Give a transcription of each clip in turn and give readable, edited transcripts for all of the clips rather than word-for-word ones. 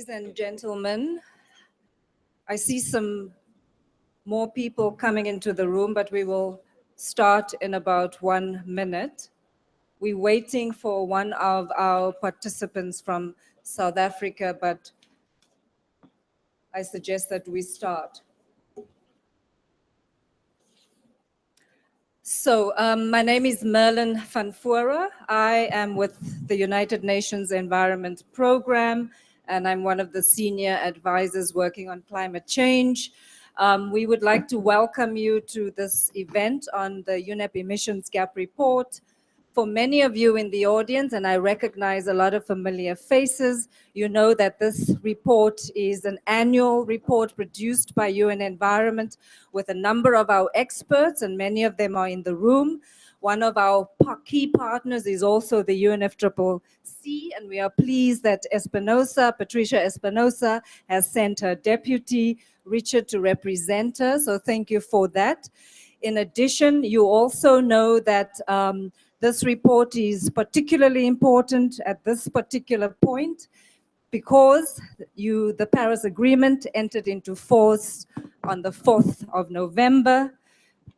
Ladies and gentlemen, I see some more people coming into the room, but we will start in about 1 minute. We're waiting for one of our participants from South Africa, but I suggest that we start. So my name is Merlin van Voora. I am with the United Nations Environment Program, and I'm one of the senior advisors working on climate change. We would like to welcome you to this event on the UNEP Emissions Gap Report. For many of you in the audience, and I recognize a lot of familiar faces, you know that this report is an annual report produced by UN Environment with a number of our experts, and many of them are in the room. One of our key partners is also the UNFCCC, and we are pleased that Patricia Espinosa, has sent her deputy, Richard, to represent her, so thank you for that. In addition, you also know that this report is particularly important at this particular point because the Paris Agreement entered into force on the 4th of November.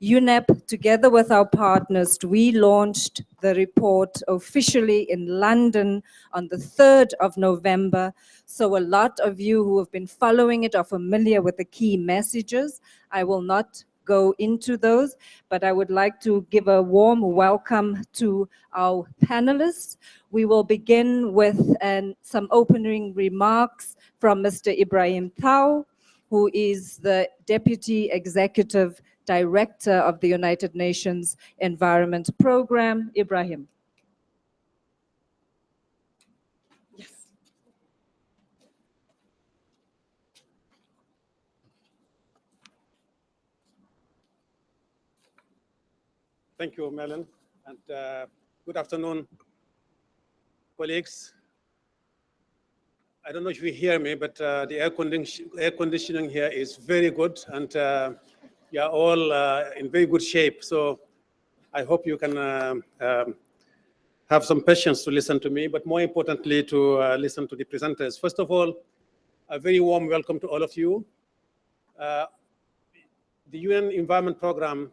UNEP, together with our partners, we launched the report officially in London on the 3rd of November. So a lot of you who have been following it are familiar with the key messages. I will not go into those, but I would like to give a warm welcome to our panelists. We will begin with some opening remarks from Mr. Ibrahim Thau, who is the Deputy Executive Director of the United Nations Environment Program. Ibrahim. Thank you, Melon, and good afternoon, colleagues. I don't know if you hear me, but the air conditioning here is very good, and you are all in very good shape. So I hope you can have some patience to listen to me, but more importantly, to listen to the presenters. First of all, a very warm welcome to all of you. The UN Environment Program,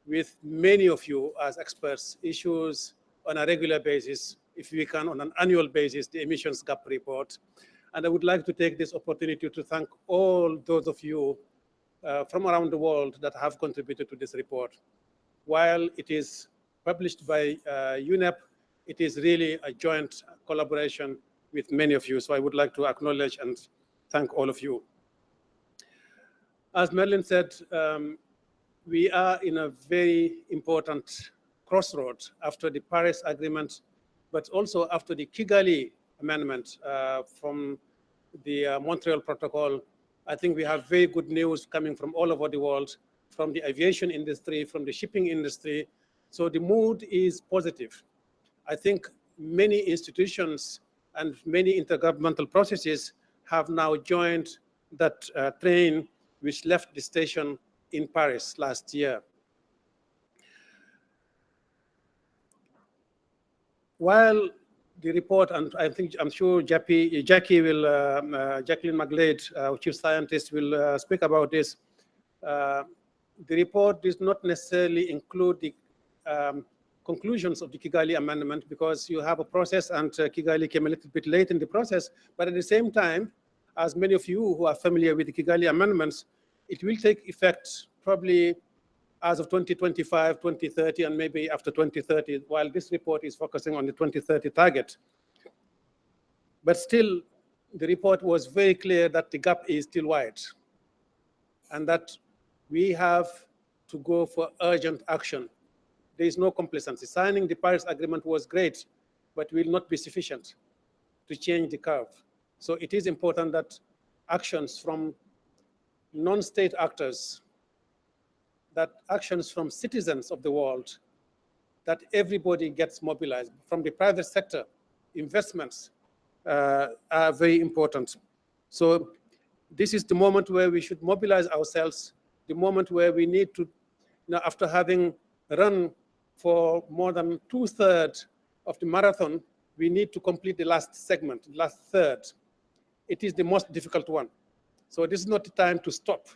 with many of you as experts, issues on a regular basis, if we can on an annual basis, the Emissions Gap Report. And I would like to take this opportunity to thank all those of you from around the world that have contributed to this report. While it is published by UNEP, it is really a joint collaboration with many of you. So I would like to acknowledge and thank all of you. As Merlin said, we are in a very important crossroad after the Paris Agreement, but also after the Kigali Amendment from the Montreal Protocol. I think we have very good news coming from all over the world, from the aviation industry, from the shipping industry. So the mood is positive. I think many institutions and many intergovernmental processes have now joined that train which left the station in Paris last year. While the report, and I'm sure Jacqueline McGlade, our chief scientist, will speak about this. The report does not necessarily include the conclusions of the Kigali Amendment because you have a process, and Kigali came a little bit late in the process. But at the same time, as many of you who are familiar with the Kigali Amendments, it will take effect probably as of 2025, 2030, and maybe after 2030, while this report is focusing on the 2030 target. But still, the report was very clear that the gap is still wide and that we have to go for urgent action. There is no complacency. Signing the Paris Agreement was great, but will not be sufficient to change the curve. So it is important that actions from non-state actors, that actions from citizens of the world, that everybody gets mobilized. From the private sector, investments are very important. So this is the moment where we should mobilize ourselves, the moment where we need to, after having run for more than 2/3 of the marathon, we need to complete the last segment, the last third. it is the most difficult one. So this is not the time to stop,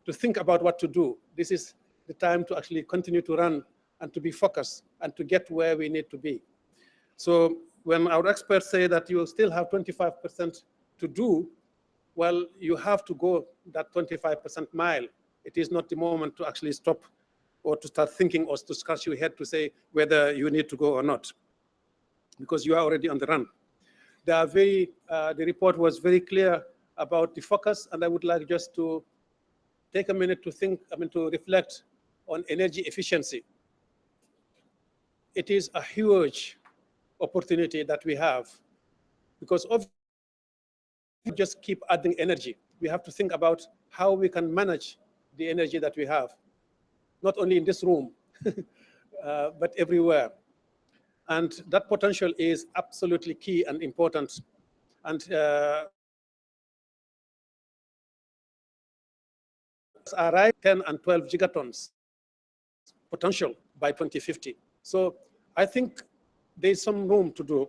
to think about what to do. This is the time to actually continue to run and to be focused and to get where we need to be. So when our experts say that you still have 25% to do, well, you have to go that 25% mile. It is not the moment to actually stop or to start thinking or to scratch your head to say whether you need to go or not, because you are already on the run. The report was very clear about the focus, and I would like just to take a minute to think, to reflect on energy efficiency. It is a huge opportunity that we have, because of just keep adding energy. We have to think about how we can manage the energy that we have, not only in this room, but everywhere. And that potential is absolutely key and important. And are right 10 and 12 gigatons potential by 2050. So I think there's some room to do.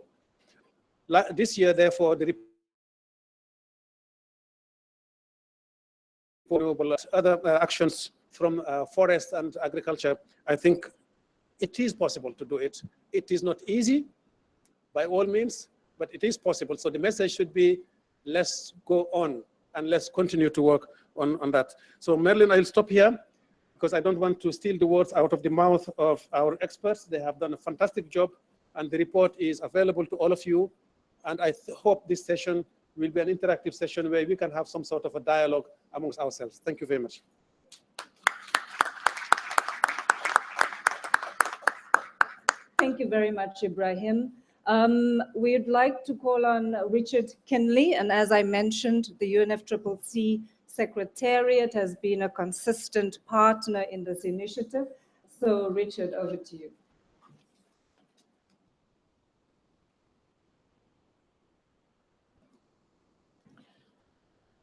This year, therefore, the other actions from forest and agriculture, I think it is possible to do it. It is not easy, by all means, but it is possible. So the message should be, let's go on and let's continue to work on that. So Merlin, I'll stop here because I don't want to steal the words out of the mouth of our experts. They have done a fantastic job, and the report is available to all of you. And I hope this session will be an interactive session where we can have some sort of a dialogue amongst ourselves. Thank you very much. Thank you very much, Ibrahim. We'd like to call on Richard Kinley, and as I mentioned, the UNFCCC Secretariat has been a consistent partner in this initiative. So Richard, over to you.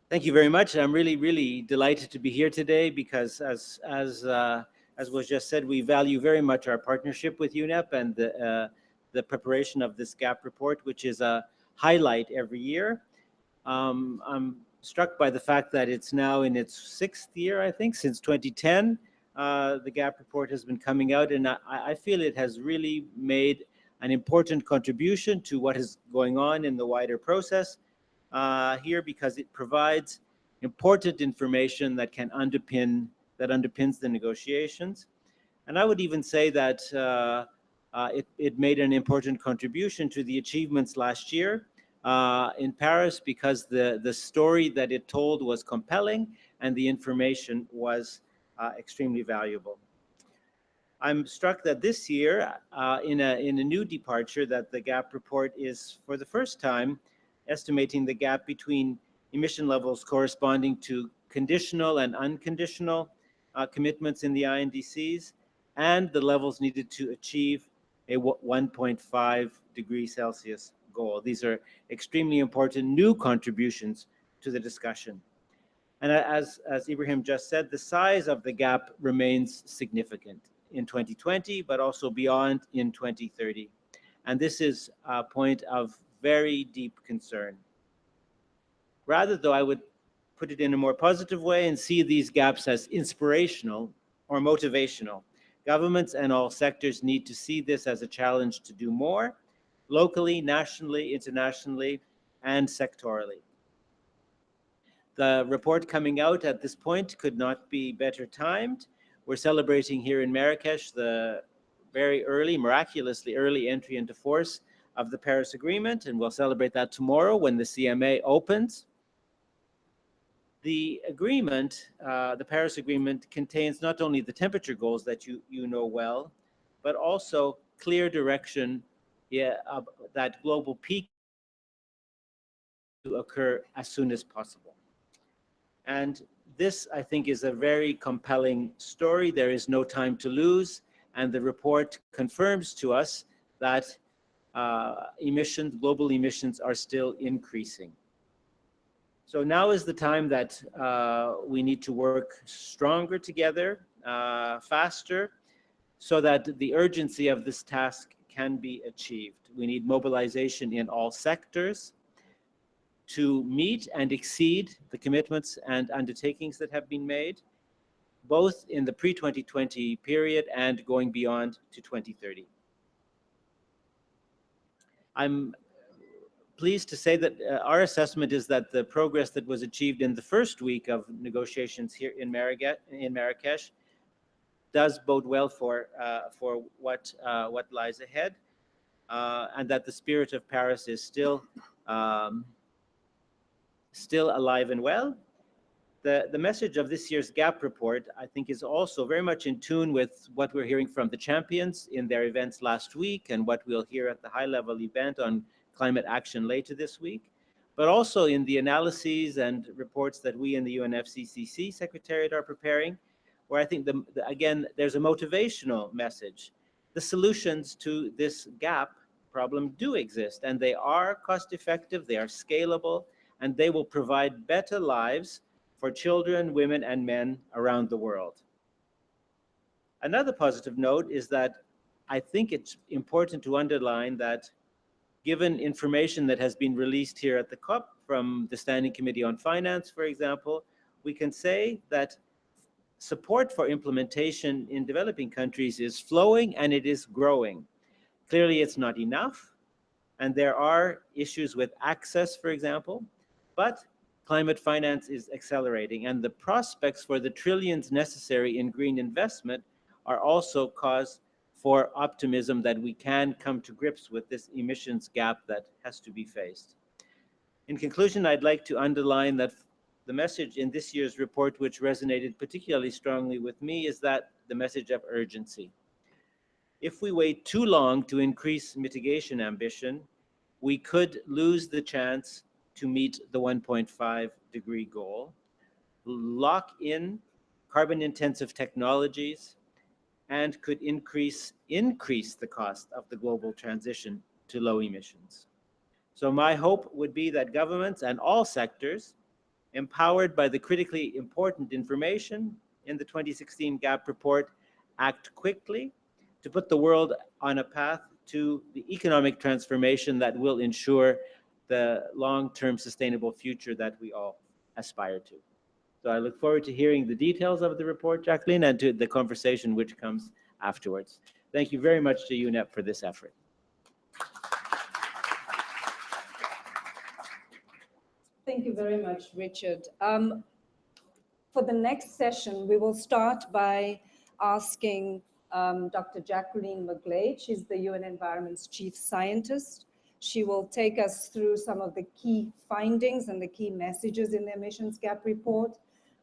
Thank you very much. I'm really delighted to be here today because as was just said, we value very much our partnership with UNEP and the preparation of this gap report, which is a highlight every year. I'm struck by the fact that it's now in its 6th year, I think, since 2010. The gap report has been coming out, and I feel it has really made an important contribution to what is going on in the wider process here, because it provides important information that can underpins the negotiations. And I would even say that it made an important contribution to the achievements last year in Paris, because the story that it told was compelling and the information was extremely valuable. I'm struck that this year, in a new departure, that the gap report is for the first time estimating the gap between emission levels corresponding to conditional and unconditional commitments in the INDCs and the levels needed to achieve a 1.5 degrees Celsius goal. These are extremely important new contributions to the discussion. And as Ibrahim just said, the size of the gap remains significant in 2020, but also beyond in 2030. And this is a point of very deep concern. Rather, though, I would put it in a more positive way and see these gaps as inspirational or motivational. Governments and all sectors need to see this as a challenge to do more, locally, nationally, internationally, and sectorally. The report coming out at this point could not be better timed. We're celebrating here in Marrakesh the very early, miraculously early entry into force of the Paris Agreement, and we'll celebrate that tomorrow when the CMA opens. The agreement, the Paris Agreement, contains not only the temperature goals that you know well, but also clear direction that global peak to occur as soon as possible. And this, I think, is a very compelling story. There is no time to lose, and the report confirms to us that global emissions are still increasing. So now is the time that we need to work stronger together, faster, so that the urgency of this task can be achieved. We need mobilization in all sectors. to meet and exceed the commitments and undertakings that have been made, both in the pre-2020 period and going beyond to 2030. I'm pleased to say that our assessment is that the progress that was achieved in the first week of negotiations here in Marrakesh does bode well for what lies ahead, and that the spirit of Paris is still alive and well. The message of this year's GAP report, I think, is also very much in tune with what we're hearing from the champions in their events last week and what we'll hear at the high-level event on climate action later this week, but also in the analyses and reports that we in the UNFCCC Secretariat are preparing, where I think, again, there's a motivational message. The solutions to this gap problem do exist, and they are cost-effective, they are scalable, and they will provide better lives for children, women, and men around the world. Another positive note is that I think it's important to underline that given information that has been released here at the COP from the Standing Committee on Finance, for example, we can say that support for implementation in developing countries is flowing and it is growing. Clearly, it's not enough, and there are issues with access, for example, but climate finance is accelerating, and the prospects for the trillions necessary in green investment are also cause for optimism that we can come to grips with this emissions gap that has to be faced. In conclusion, I'd like to underline that the message in this year's report, which resonated particularly strongly with me, is that the message of urgency. If we wait too long to increase mitigation ambition, we could lose the chance to meet the 1.5-degree goal, lock in carbon-intensive technologies, and could increase the cost of the global transition to low emissions. So my hope would be that governments and all sectors, empowered by the critically important information in the 2016 GAP report, act quickly to put the world on a path to the economic transformation that will ensure the long-term sustainable future that we all aspire to. So I look forward to hearing the details of the report, Jacqueline, and to the conversation which comes afterwards. Thank you very much to UNEP for this effort. Thank you very much, Richard. For the next session, we will start by asking Dr. Jacqueline McGlade. She's the UN Environment's chief scientist. She will take us through some of the key findings and the key messages in the Emissions Gap Report.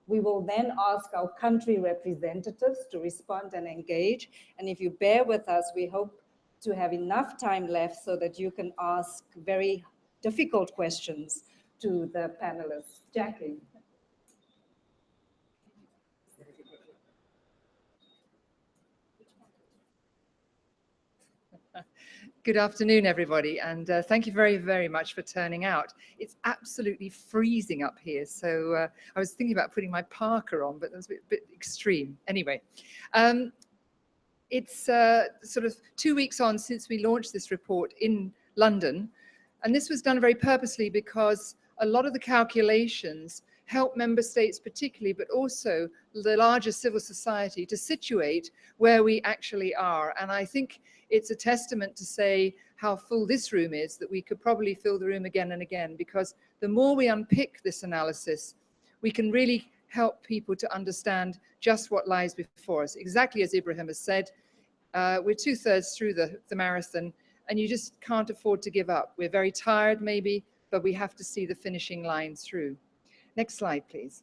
We will then ask our country representatives to respond and engage. And if you bear with us, we hope to have enough time left so that you can ask very difficult questions to the panelists. Jacqueline. Good afternoon, everybody, and thank you very, very much for turning out. It's absolutely freezing up here, so I was thinking about putting my parka on, but that's a bit extreme. Anyway, it's sort of 2 weeks on since we launched this report in London, and this was done very purposely because a lot of the calculations help member states particularly, but also the larger civil society to situate where we actually are. And I think it's a testament to say how full this room is, that we could probably fill the room again and again, because the more we unpick this analysis, we can really help people to understand just what lies before us. Exactly as Ibrahim has said, we're 2/3 through the marathon, and you just can't afford to give up. We're very tired maybe, but we have to see the finishing line through. Next slide, please.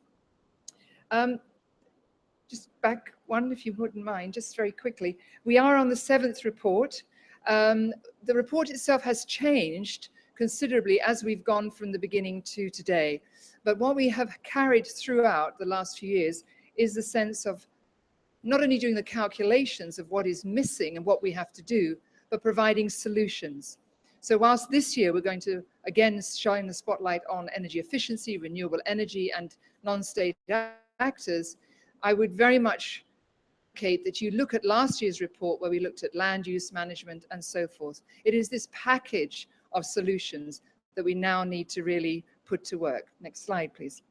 Just back one, if you wouldn't mind, just very quickly. We are on the 7th report. The report itself has changed considerably as we've gone from the beginning to today. But what we have carried throughout the last few years is the sense of not only doing the calculations of what is missing and what we have to do, but providing solutions. So whilst this year we're going to again shine the spotlight on energy efficiency, renewable energy, and non-state actors, I would very much advocate that you look at last year's report where we looked at land use management and so forth. It is this package of solutions that we now need to really put to work. Next slide, please.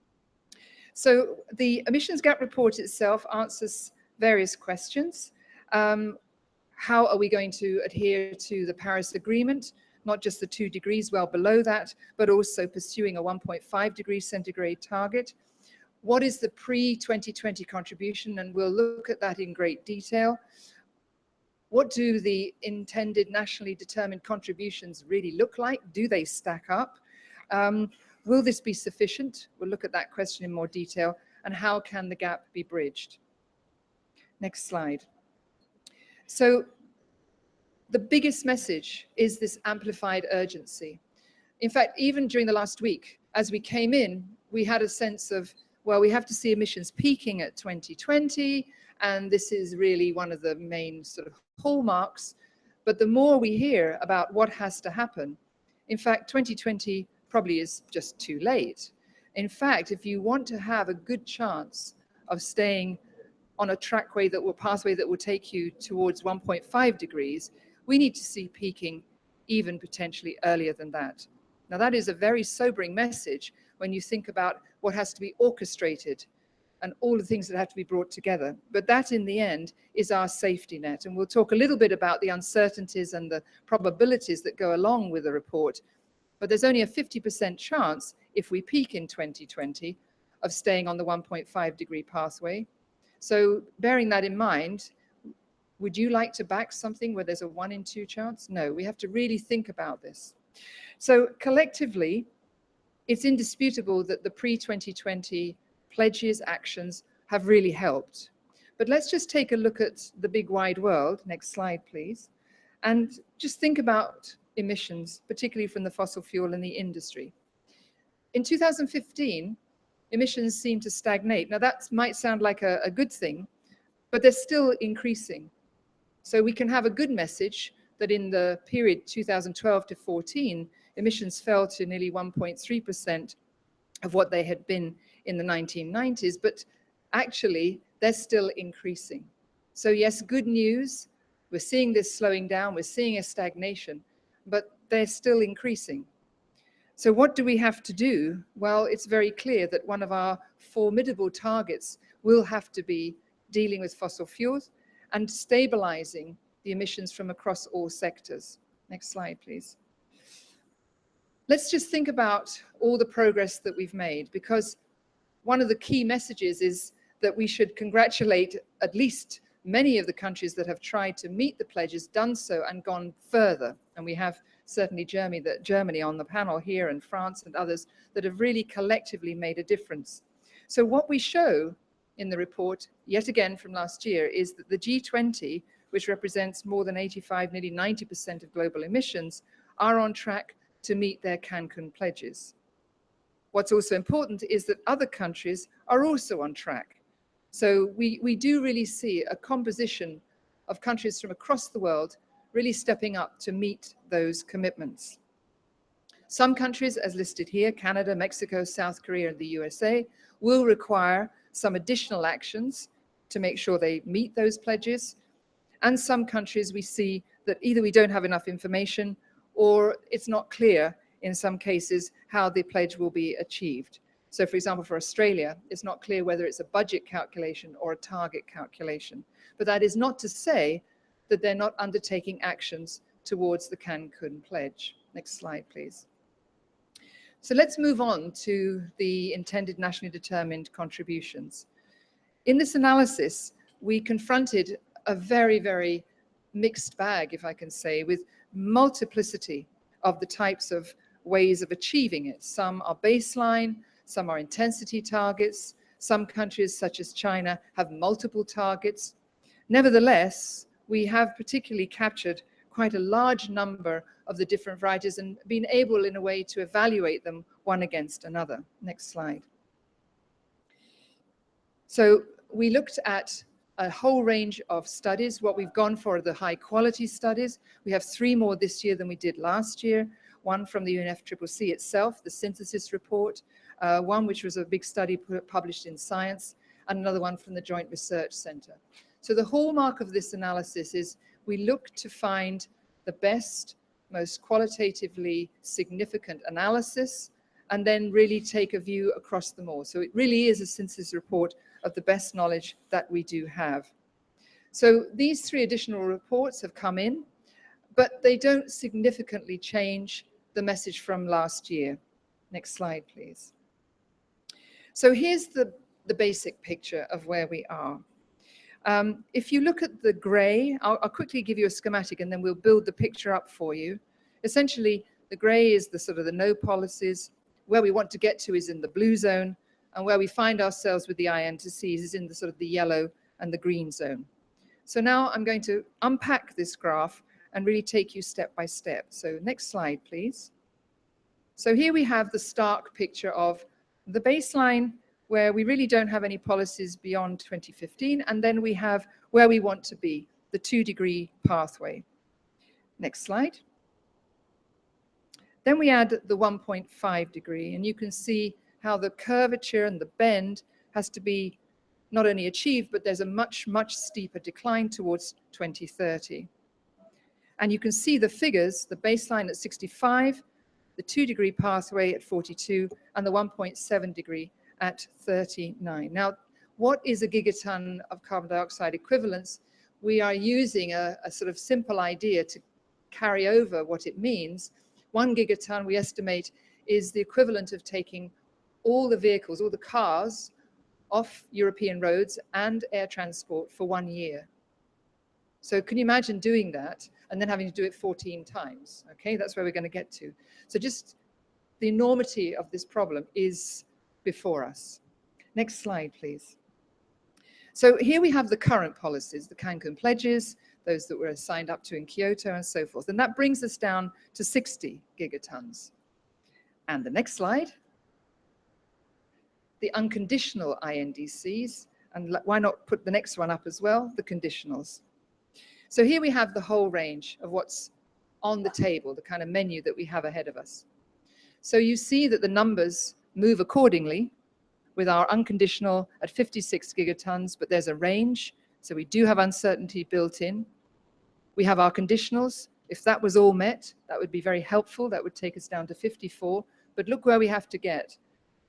So the emissions gap report itself answers various questions. How are we going to adhere to the Paris Agreement? Not just the 2 degrees, well below that, but also pursuing a 1.5 degree centigrade target. What is the pre-2020 contribution? And we'll look at that in great detail. What do the intended nationally determined contributions really look like? Do they stack up? Will this be sufficient? We'll look at that question in more detail. And how can the gap be bridged? Next slide. So the biggest message is this amplified urgency. In fact, even during the last week, as we came in, we had a sense of, well, we have to see emissions peaking at 2020, and this is really one of the main sort of hallmarks. But the more we hear about what has to happen, in fact, 2020 probably is just too late. In fact, if you want to have a good chance of staying on a pathway that will take you towards 1.5 degrees, we need to see peaking even potentially earlier than that. Now, that is a very sobering message when you think about what has to be orchestrated and all the things that have to be brought together. But that, in the end, is our safety net. And we'll talk a little bit about the uncertainties and the probabilities that go along with the report. But there's only a 50% chance, if we peak in 2020, of staying on the 1.5 degree pathway. So bearing that in mind, would you like to back something where there's a 1 in 2 chance? No, we have to really think about this. So collectively, it's indisputable that the pre-2020 pledges, actions have really helped. But let's just take a look at the big wide world. Next slide, please. And just think about emissions, particularly from the fossil fuel and the industry. In 2015, emissions seem to stagnate. Now that might sound like a good thing, but they're still increasing. So we can have a good message that in the period 2012 to 14, emissions fell to nearly 1.3% of what they had been in the 1990s, but actually they're still increasing. So yes, good news. We're seeing this slowing down, we're seeing a stagnation, but they're still increasing. So what do we have to do? Well, it's very clear that one of our formidable targets will have to be dealing with fossil fuels and stabilizing the emissions from across all sectors. Next slide, please. Let's just think about all the progress that we've made, because one of the key messages is that we should congratulate at least many of the countries that have tried to meet the pledges, done so and gone further. And we have certainly Germany on the panel here, and France and others that have really collectively made a difference. So what we show in the report, yet again from last year, is that the G20, which represents more than 85, nearly 90% of global emissions, are on track to meet their Cancun pledges. What's also important is that other countries are also on track. So we do really see a composition of countries from across the world really stepping up to meet those commitments. Some countries, as listed here, Canada, Mexico, South Korea, and the USA, will require some additional actions to make sure they meet those pledges. And some countries we see that either we don't have enough information or it's not clear in some cases how the pledge will be achieved. So for example, for Australia, it's not clear whether it's a budget calculation or a target calculation. But that is not to say that they're not undertaking actions towards the Cancun pledge. Next slide, please. So let's move on to the intended nationally determined contributions. In this analysis, we confronted a very, very mixed bag, if I can say, with multiplicity of the types of ways of achieving it. Some are baseline, some are intensity targets. Some countries, such as China, have multiple targets. Nevertheless, we have particularly captured quite a large number of the different varieties and been able, in a way, to evaluate them one against another. Next slide. So we looked at a whole range of studies. What we've gone for are the high quality studies. We have 3 more this year than we did last year. One from the UNFCCC itself, the synthesis report, one which was a big study published in Science, and another one from the Joint Research Center. So the hallmark of this analysis is we look to find the best, most qualitatively significant analysis and then really take a view across them all. So it really is a synthesis report of the best knowledge that we do have. So these 3 additional reports have come in, but they don't significantly change the message from last year. Next slide, please. So here's the basic picture of where we are. If you look at the gray, I'll quickly give you a schematic and then we'll build the picture up for you. Essentially, the gray is the sort of the no policies. Where we want to get to is in the blue zone, and where we find ourselves with the INTCs is in the sort of the yellow and the green zone. So now I'm going to unpack this graph and really take you step by step. So next slide, please. So here we have the stark picture of the baseline where we really don't have any policies beyond 2015, and then we have where we want to be, the 2-degree pathway. Next slide. Then we add the 1.5 degree, and you can see how the curvature and the bend has to be not only achieved, but there's a much, much steeper decline towards 2030. And you can see the figures, the baseline at 65, the 2-degree pathway at 42, and the 1.7 degree at 39. Now, what is a gigaton of carbon dioxide equivalence? We are using a sort of simple idea to carry over what it means. 1 gigaton, we estimate, is the equivalent of taking all the vehicles, all the cars off European roads and air transport for 1 year. So can you imagine doing that and then having to do it 14 times? Okay, that's where we're going to get to. So just the enormity of this problem is before us. Next slide, please. So here we have the current policies, the Cancun pledges, those that were signed up to in Kyoto and so forth. And that brings us down to 60 gigatons. And the next slide, the unconditional INDCs, and why not put the next one up as well, the conditionals. So here we have the whole range of what's on the table, the kind of menu that we have ahead of us. So you see that the numbers move accordingly with our unconditional at 56 gigatons, but there's a range, so we do have uncertainty built in. We have our conditionals. If that was all met, that would be very helpful. That would take us down to 54, but look where we have to get,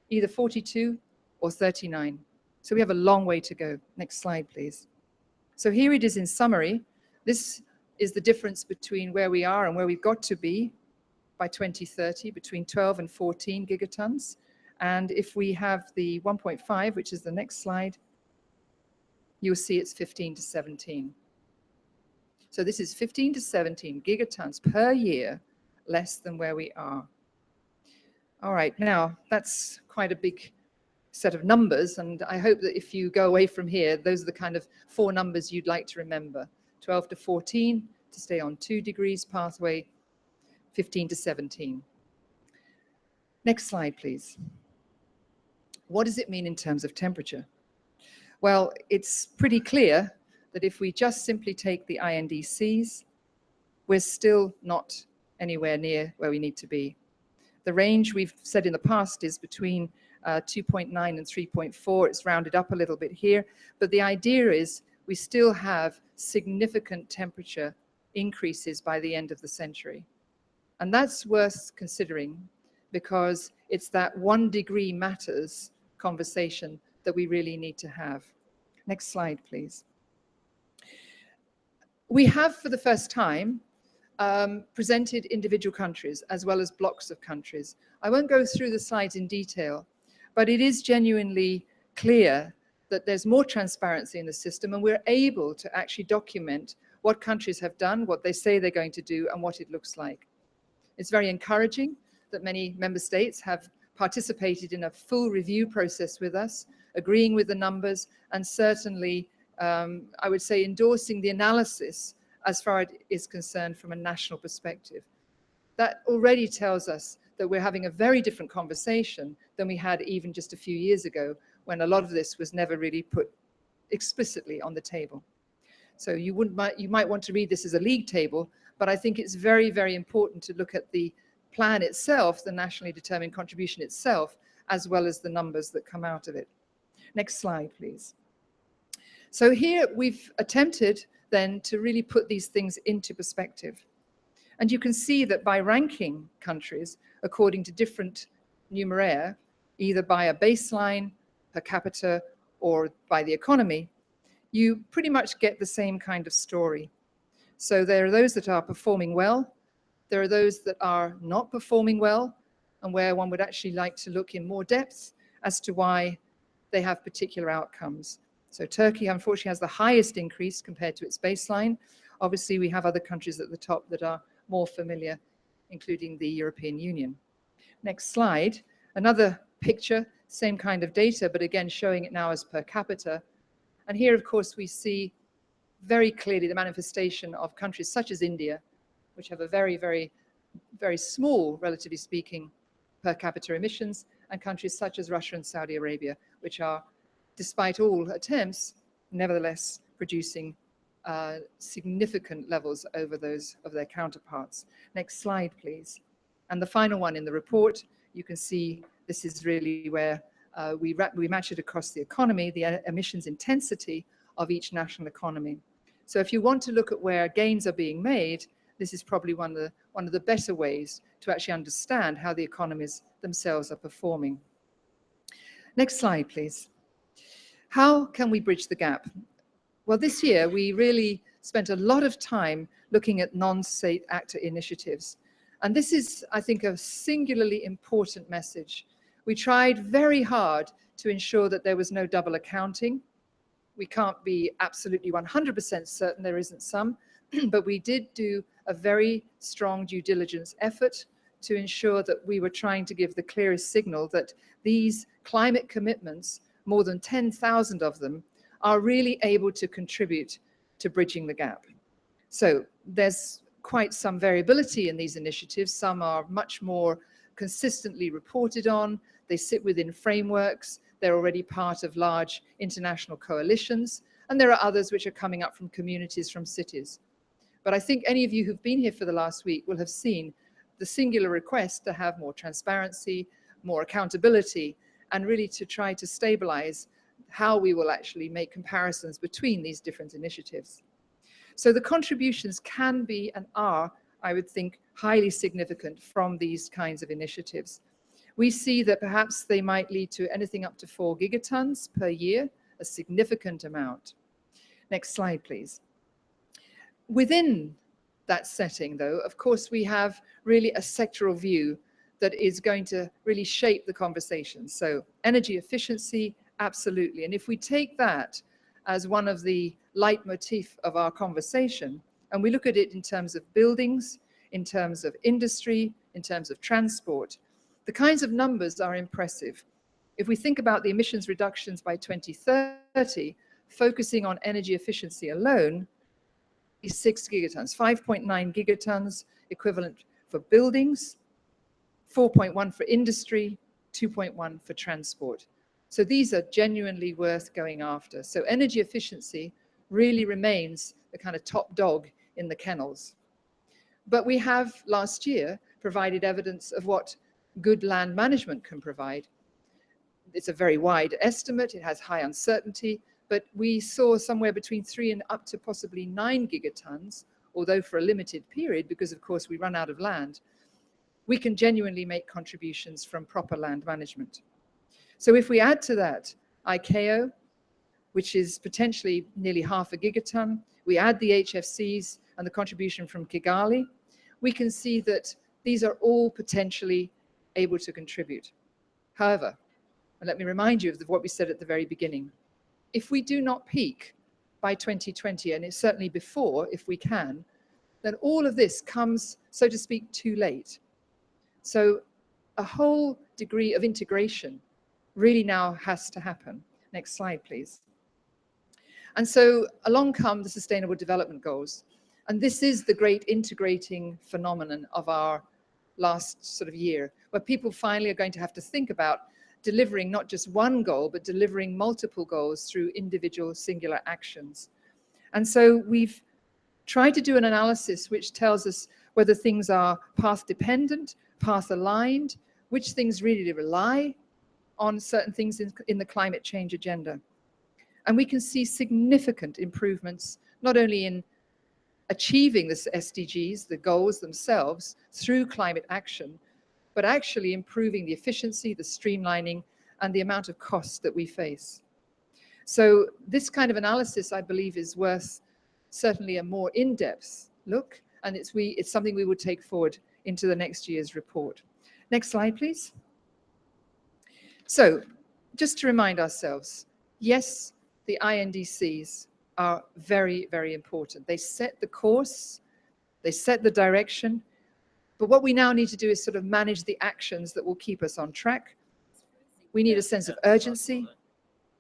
either 42 or 39. So we have a long way to go. Next slide, please. So here it is in summary. This is the difference between where we are and where we've got to be by 2030, between 12 and 14 gigatons. And if we have the 1.5, which is the next slide, you'll see it's 15 to 17. So this is 15 to 17 gigatons per year, less than where we are. All right, now that's quite a big set of numbers, and I hope that if you go away from here, those are the kind of 4 numbers you'd like to remember. 12 to 14 to stay on 2 degrees pathway, 15 to 17. Next slide, please. What does it mean in terms of temperature? Well, it's pretty clear that if we just simply take the INDCs, we're still not anywhere near where we need to be. The range we've said in the past is between 2.9 and 3.4. It's rounded up a little bit here, but the idea is we still have significant temperature increases by the end of the century. And that's worth considering because it's that 1 degree matters conversation that we really need to have. Next slide, please. We have, for the first time, presented individual countries as well as blocks of countries. I won't go through the slides in detail, but it is genuinely clear that there's more transparency in the system and we're able to actually document what countries have done, what they say they're going to do, and what it looks like. It's very encouraging that many member states have participated in a full review process with us, agreeing with the numbers, and certainly, I would say, endorsing the analysis as far as it is concerned from a national perspective. That already tells us that we're having a very different conversation than we had even just a few years ago, when a lot of this was never really put explicitly on the table. So you might want to read this as a league table, but I think it's very, very important to look at the plan itself, the nationally determined contribution itself, as well as the numbers that come out of it. Next slide, please. So here we've attempted then to really put these things into perspective. And you can see that by ranking countries according to different numeraire, either by a baseline, per capita, or by the economy, you pretty much get the same kind of story. So there are those that are performing well, there are those that are not performing well, and where one would actually like to look in more depth as to why they have particular outcomes. So Turkey, unfortunately, has the highest increase compared to its baseline. Obviously, we have other countries at the top that are more familiar, including the European Union. Next slide. Another picture, same kind of data, but again, showing it now as per capita. And here, of course, we see very clearly the manifestation of countries such as India, which have a very, very, very small, relatively speaking, per capita emissions, and countries such as Russia and Saudi Arabia, which are, despite all attempts, nevertheless producing significant levels over those of their counterparts. Next slide, please. And the final one in the report, you can see this is really where we match it across the economy, the emissions intensity of each national economy. So if you want to look at where gains are being made, this is probably one of the better ways to actually understand how the economies themselves are performing. Next slide, please. How can we bridge the gap? Well, this year we really spent a lot of time looking at non-state actor initiatives. And this is, I think, a singularly important message. We tried very hard to ensure that there was no double accounting. We can't be absolutely 100% certain there isn't some, but we did do a very strong due diligence effort to ensure that we were trying to give the clearest signal that these climate commitments, more than 10,000 of them, are really able to contribute to bridging the gap. So there's quite some variability in these initiatives. Some are much more consistently reported on. They sit within frameworks. They're already part of large international coalitions. And there are others which are coming up from communities, from cities. But I think any of you who've been here for the last week will have seen the singular request to have more transparency, more accountability, and really to try to stabilize how we will actually make comparisons between these different initiatives. So the contributions can be and are, I would think, highly significant from these kinds of initiatives. We see that perhaps they might lead to anything up to 4 gigatons per year, a significant amount. Next slide, please. Within that setting, though, of course, we have really a sectoral view that is going to really shape the conversation. So energy efficiency, absolutely. And if we take that as one of the leitmotif of our conversation, and we look at it in terms of buildings, in terms of industry, in terms of transport, the kinds of numbers are impressive. If we think about the emissions reductions by 2030, focusing on energy efficiency alone, is 6 gigatons, 5.9 gigatons equivalent for buildings, 4.1 for industry, 2.1 for transport. So these are genuinely worth going after. So energy efficiency really remains the kind of top dog in the kennels. But we have last year provided evidence of what good land management can provide. It's a very wide estimate, it has high uncertainty, but we saw somewhere between 3 and up to possibly 9 gigatons, although for a limited period, because of course we run out of land, we can genuinely make contributions from proper land management. So if we add to that ICAO, which is potentially nearly half a gigaton, we add the HFCs and the contribution from Kigali, we can see that these are all potentially able to contribute. However, and let me remind you of what we said at the very beginning, if we do not peak by 2020, and it's certainly before, if we can, then all of this comes, so to speak, too late. So a whole degree of integration really now has to happen. Next slide, please. And so along come the Sustainable Development Goals. And this is the great integrating phenomenon of our last sort of year, where people finally are going to have to think about delivering not just one goal, but delivering multiple goals through individual singular actions. And so we've tried to do an analysis which tells us whether things are path dependent, path aligned, which things really rely on certain things in the climate change agenda. And we can see significant improvements, not only in achieving the SDGs, the goals themselves, through climate action, but actually improving the efficiency, the streamlining, and the amount of cost that we face. So this kind of analysis, I believe, is worth certainly a more in-depth look, and it's something we would take forward into the next year's report. Next slide, please. So just to remind ourselves, yes, the INDCs are very, very important. They set the course, they set the direction, but what we now need to do is sort of manage the actions that will keep us on track. We need a sense of urgency.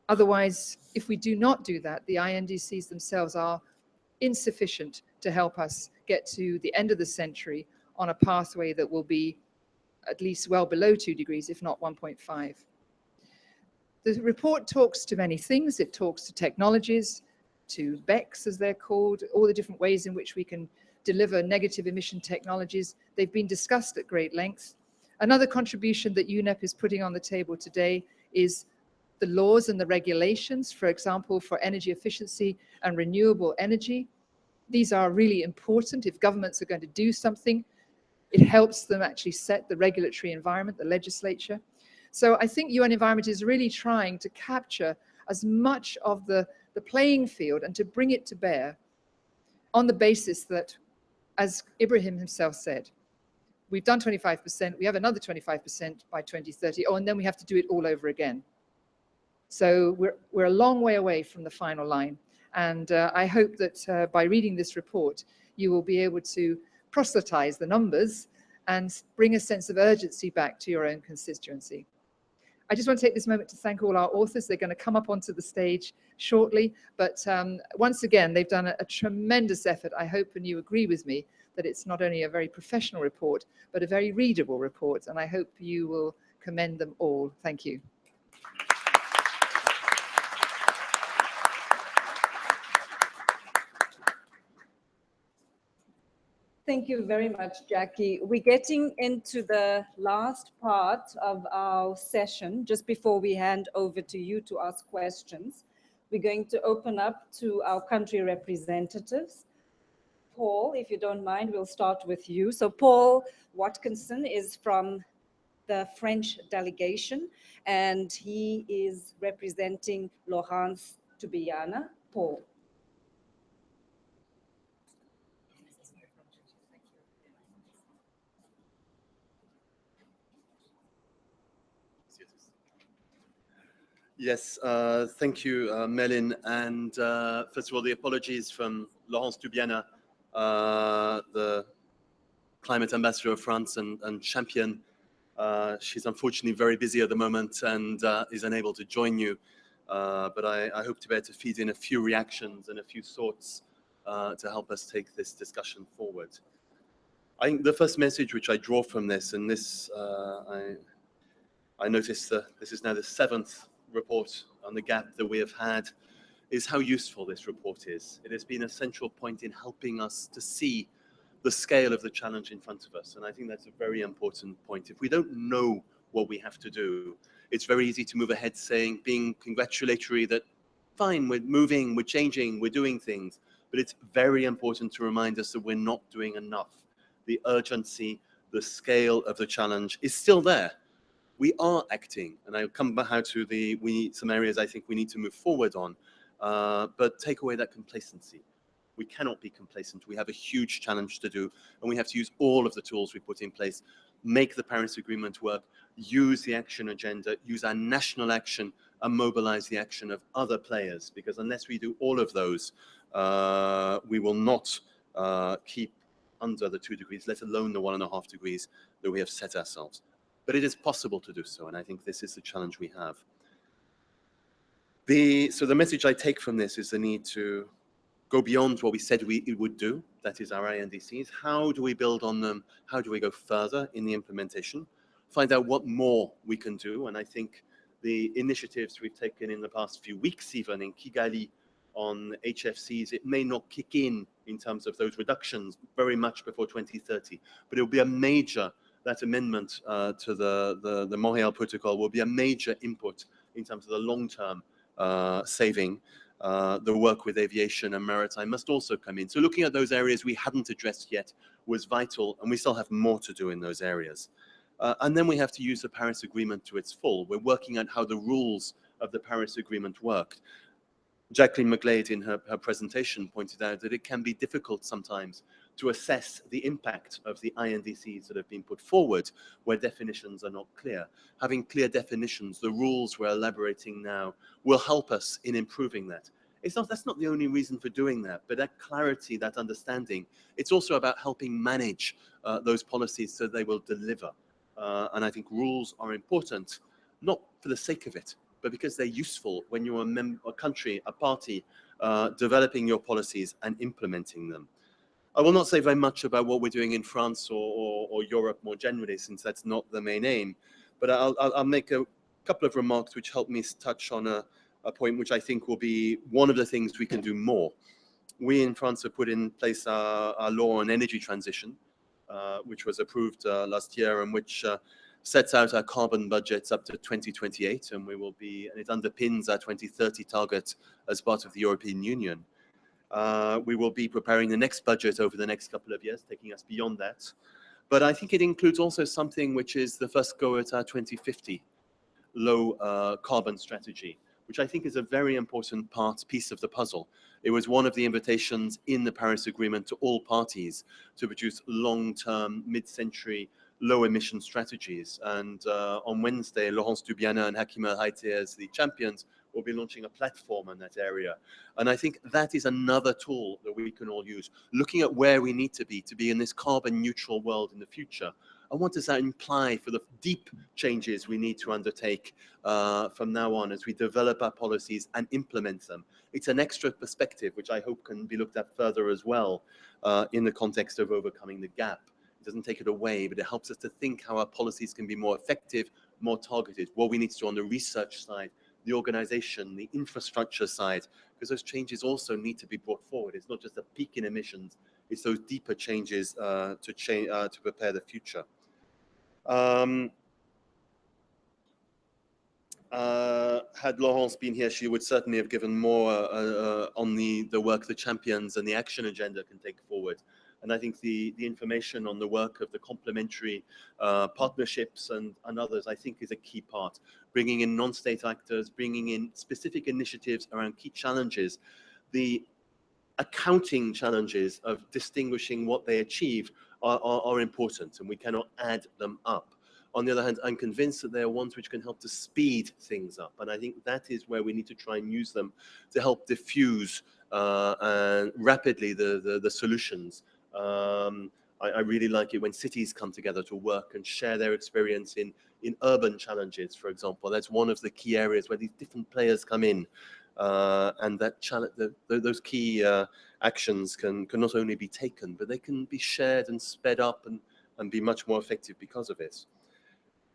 Otherwise, if we do not do that, the INDCs themselves are insufficient to help us get to the end of the century on a pathway that will be at least well below 2 degrees, if not 1.5. The report talks to many things. It talks to technologies, to BECS, as they're called, all the different ways in which we can deliver negative emission technologies. They've been discussed at great length. Another contribution that UNEP is putting on the table today is the laws and the regulations, for example, for energy efficiency and renewable energy. These are really important. If governments are going to do something, it helps them actually set the regulatory environment, the legislature. So I think UN Environment is really trying to capture as much of the playing field and to bring it to bear on the basis that, as Ibrahim himself said, we've done 25%, we have another 25% by 2030, and then we have to do it all over again. So we're a long way away from the final line. And I hope that by reading this report, you will be able to proselytize the numbers and bring a sense of urgency back to your own constituency. I just want to take this moment to thank all our authors. They're going to come up onto the stage shortly. But once again, they've done a tremendous effort. I hope, and you agree with me, that it's not only a very professional report, but a very readable report. And I hope you will commend them all. Thank you. Thank you very much, Jackie. We're getting into the last part of our session. Just before we hand over to you to ask questions, we're going to open up to our country representatives. Paul, if you don't mind, we'll start with you. So Paul Watkinson is from the French delegation, and he is representing Laurence Tubiana. Paul. Yes, thank you, Melin. And first of all, the apologies from Laurence Tubiana, the climate ambassador of France and champion. She's unfortunately very busy at the moment and is unable to join you. But I hope to be able to feed in a few reactions and a few thoughts to help us take this discussion forward. I think the first message which I draw from this, and this I noticed that this is now the 7th report on the gap that we have had, is how useful this report is. It has been a central point in helping us to see the scale of the challenge in front of us. And I think that's a very important point. If we don't know what we have to do, it's very easy to move ahead saying, being congratulatory that, fine, we're moving, we're changing, we're doing things. But it's very important to remind us that we're not doing enough. The urgency, the scale of the challenge is still there. We are acting, and I'll come back to some areas I think we need to move forward on, but take away that complacency. We cannot be complacent. We have a huge challenge to do, and we have to use all of the tools we put in place, make the Paris Agreement work, use the action agenda, use our national action, and mobilize the action of other players, because unless we do all of those, we will not keep under the 2 degrees, let alone the 1.5 degrees that we have set ourselves. But it is possible to do so, and I think this is the challenge we have. So the message I take from this is the need to go beyond what we said we would do, that is our INDCs. How do we build on them? How do we go further in the implementation? Find out what more we can do, and I think the initiatives we've taken in the past few weeks, even in Kigali on HFCs, it may not kick in terms of those reductions very much before 2030, but it will be a major that amendment to the Montreal Protocol will be a major input in terms of the long-term saving. The work with aviation and maritime must also come in. So looking at those areas we hadn't addressed yet was vital, and we still have more to do in those areas. And then we have to use the Paris Agreement to its full. We're working out how the rules of the Paris Agreement work. Jacqueline McGlade in her presentation pointed out that it can be difficult sometimes to assess the impact of the INDCs that have been put forward where definitions are not clear. Having clear definitions, the rules we're elaborating now will help us in improving that. That's not the only reason for doing that, but that clarity, that understanding, it's also about helping manage those policies so they will deliver. And I think rules are important, not for the sake of it, but because they're useful when you're a country, a party, developing your policies and implementing them. I will not say very much about what we're doing in France or Europe more generally, since that's not the main aim, but I'll make a couple of remarks which help me touch on a point which I think will be one of the things we can do more. We in France have put in place our law on energy transition, which was approved last year, and which sets out our carbon budgets up to 2028, and it underpins our 2030 target as part of the European Union. We will be preparing the next budget over the next couple of years, taking us beyond that. But I think it includes also something which is the first go at our 2050 low carbon strategy, which I think is a very important piece of the puzzle. It was one of the invitations in the Paris Agreement to all parties to produce long-term, mid-century, low-emission strategies. And on Wednesday, Laurence Dubiana and Hakim El Haiti, as the champions, will be launching a platform in that area. And I think that is another tool that we can all use, looking at where we need to be in this carbon-neutral world in the future. And what does that imply for the deep changes we need to undertake from now on as we develop our policies and implement them? It's an extra perspective, which I hope can be looked at further as well in the context of overcoming the gap. It doesn't take it away, but it helps us to think how our policies can be more effective, more targeted, what we need to do on the research side, the organization, the infrastructure side, because those changes also need to be brought forward. It's not just a peak in emissions, it's those deeper changes to prepare the future. Had Laurence been here, she would certainly have given more on the work the champions and the action agenda can take forward. And I think the information on the work of the complementary partnerships and others, I think, is a key part. Bringing in non-state actors, bringing in specific initiatives around key challenges. The accounting challenges of distinguishing what they achieve are important, and we cannot add them up. On the other hand, I'm convinced that they are ones which can help to speed things up. And I think that is where we need to try and use them to help diffuse rapidly the solutions. I really like it when cities come together to work and share their experience in urban challenges, for example. That's one of the key areas where these different players come in. And that those key actions can not only be taken, but they can be shared and sped up and be much more effective because of it.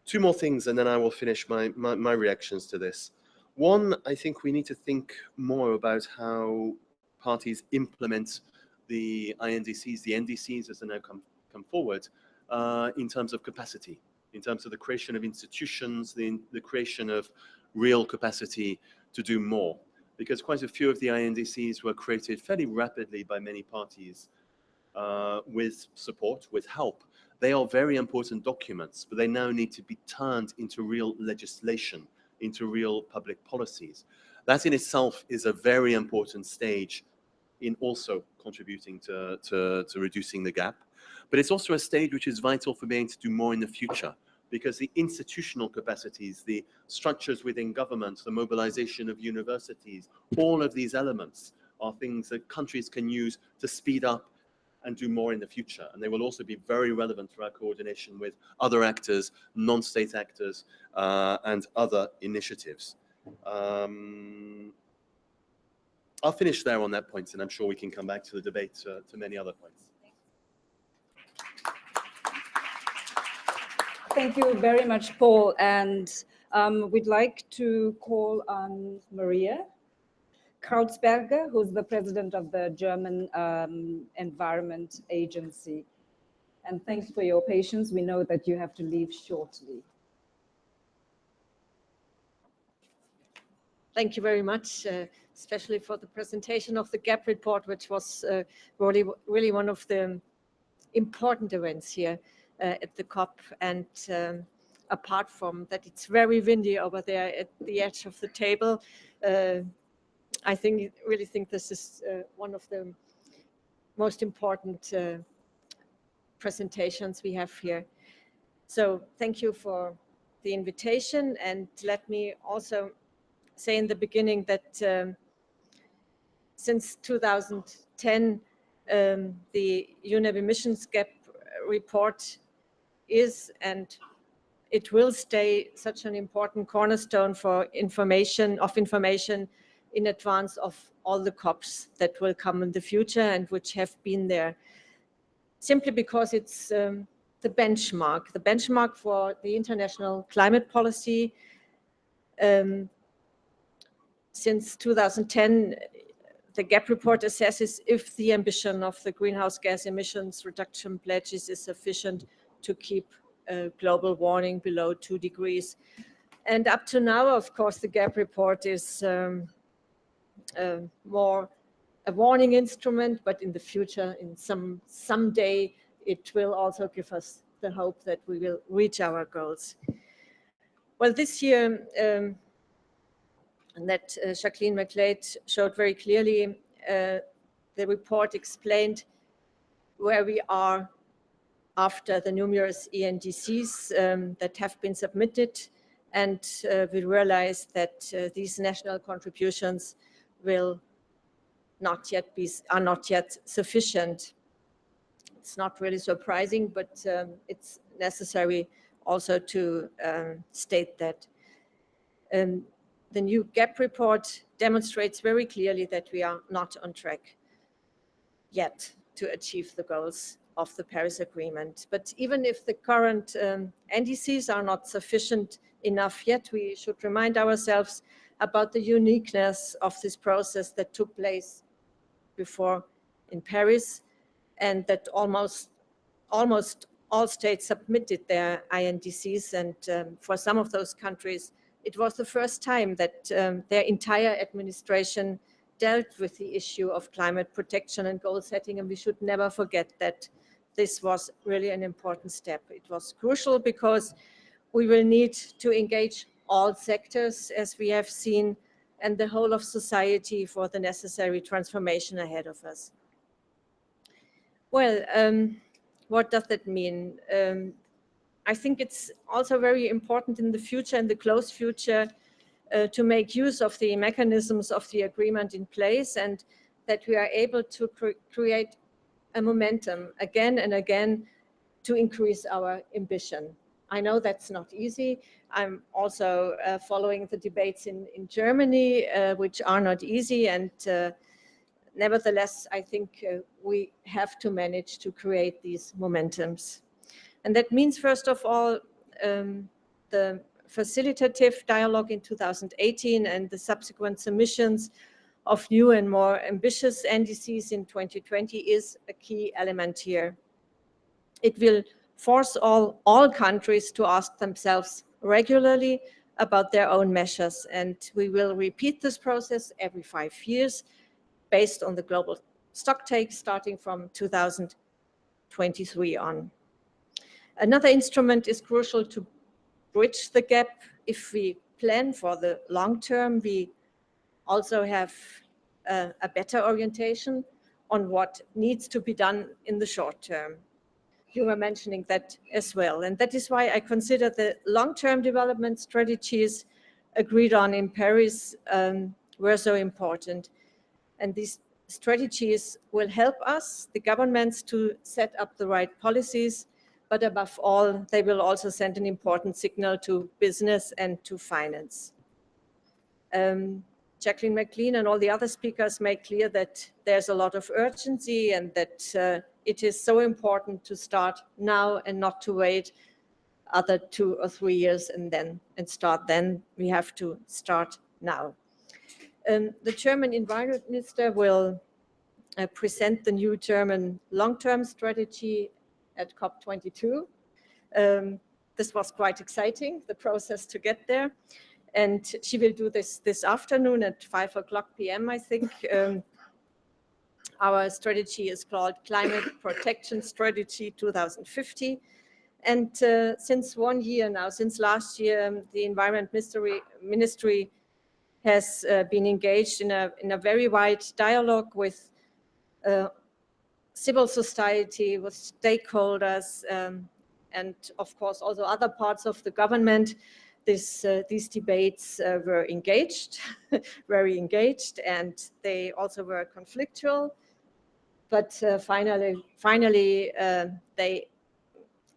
Two more things, and then I will finish my reactions to this. One, I think we need to think more about how parties implement the INDCs, the NDCs as they now come forward, in terms of capacity, in terms of the creation of institutions, the creation of real capacity to do more. Because quite a few of the INDCs were created fairly rapidly by many parties with support, with help. They are very important documents, but they now need to be turned into real legislation, into real public policies. That in itself is a very important stage in also contributing to reducing the gap. But it's also a stage which is vital for being to do more in the future, because the institutional capacities, the structures within government, the mobilization of universities, all of these elements are things that countries can use to speed up and do more in the future. And they will also be very relevant for our coordination with other actors, non-state actors, and other initiatives. I'll finish there on that point, and I'm sure we can come back to the debate to many other points. Thank you very much, Paul. And we'd like to call on Maria Krautsberger, who's the president of the German Environment Agency. And thanks for your patience. We know that you have to leave shortly. Thank you very much, especially for the presentation of the GAP report, which was really one of the important events here. at the COP. And apart from that, it's very windy over there at the edge of the table. I really think this is one of the most important presentations we have here. So thank you for the invitation, and let me also say in the beginning that since 2010, the UNEP Emissions Gap Report is and it will stay such an important cornerstone for information in advance of all the COPs that will come in the future and which have been there, simply because it's the benchmark for the international climate policy. Since 2010, the GAP report assesses if the ambition of the greenhouse gas emissions reduction pledges is sufficient to keep global warming below 2 degrees. And up to now, of course, the GAP report is more a warning instrument, but in the future, in someday, it will also give us the hope that we will reach our goals. Well, this year, and that Jacqueline McLeod showed very clearly, the report explained where we are after the numerous ENDCs that have been submitted, and we realized that these national contributions are not yet sufficient. It's not really surprising, but it's necessary also to state that. The new GAP report demonstrates very clearly that we are not on track yet to achieve the goals of the Paris Agreement. But even if the current NDCs are not sufficient enough yet, we should remind ourselves about the uniqueness of this process that took place before in Paris, and that almost all states submitted their INDCs, and for some of those countries, it was the first time that their entire administration dealt with the issue of climate protection and goal setting, and we should never forget that this was really an important step. It was crucial because we will need to engage all sectors, as we have seen, and the whole of society for the necessary transformation ahead of us. Well, what does that mean? I think it's also very important in the future, in the close future, to make use of the mechanisms of the agreement in place, and that we are able to create a momentum again and again to increase our ambition. I know that's not easy. I'm also following the debates in Germany, which are not easy, and nevertheless, I think we have to manage to create these momentums. And that means, first of all, the facilitative dialogue in 2018 and the subsequent submissions of new and more ambitious NDCs in 2020 is a key element here. It will force all countries to ask themselves regularly about their own measures, and we will repeat this process every 5 years based on the global stocktake starting from 2023 on. Another instrument is crucial to bridge the gap. If we plan for the long term, we also have a better orientation on what needs to be done in the short term. You were mentioning that as well. And that is why I consider the long-term development strategies agreed on in Paris were so important. And these strategies will help us, the governments, to set up the right policies, but above all, they will also send an important signal to business and to finance. Jacqueline McLeod and all the other speakers made clear that there's a lot of urgency and that it is so important to start now and not to wait other 2 or 3 years and start then. We have to start now. The German Environment Minister will present the new German long-term strategy at COP22. This was quite exciting, the process to get there. And she will do this afternoon at 5:00 p.m., I think. Our strategy is called Climate Protection Strategy 2050. And since 1 year now, since last year, the Environment Ministry has been engaged in a very wide dialogue with civil society, with stakeholders, and of course also other parts of the government. These debates were engaged, very engaged, and they also were conflictual. But finally, they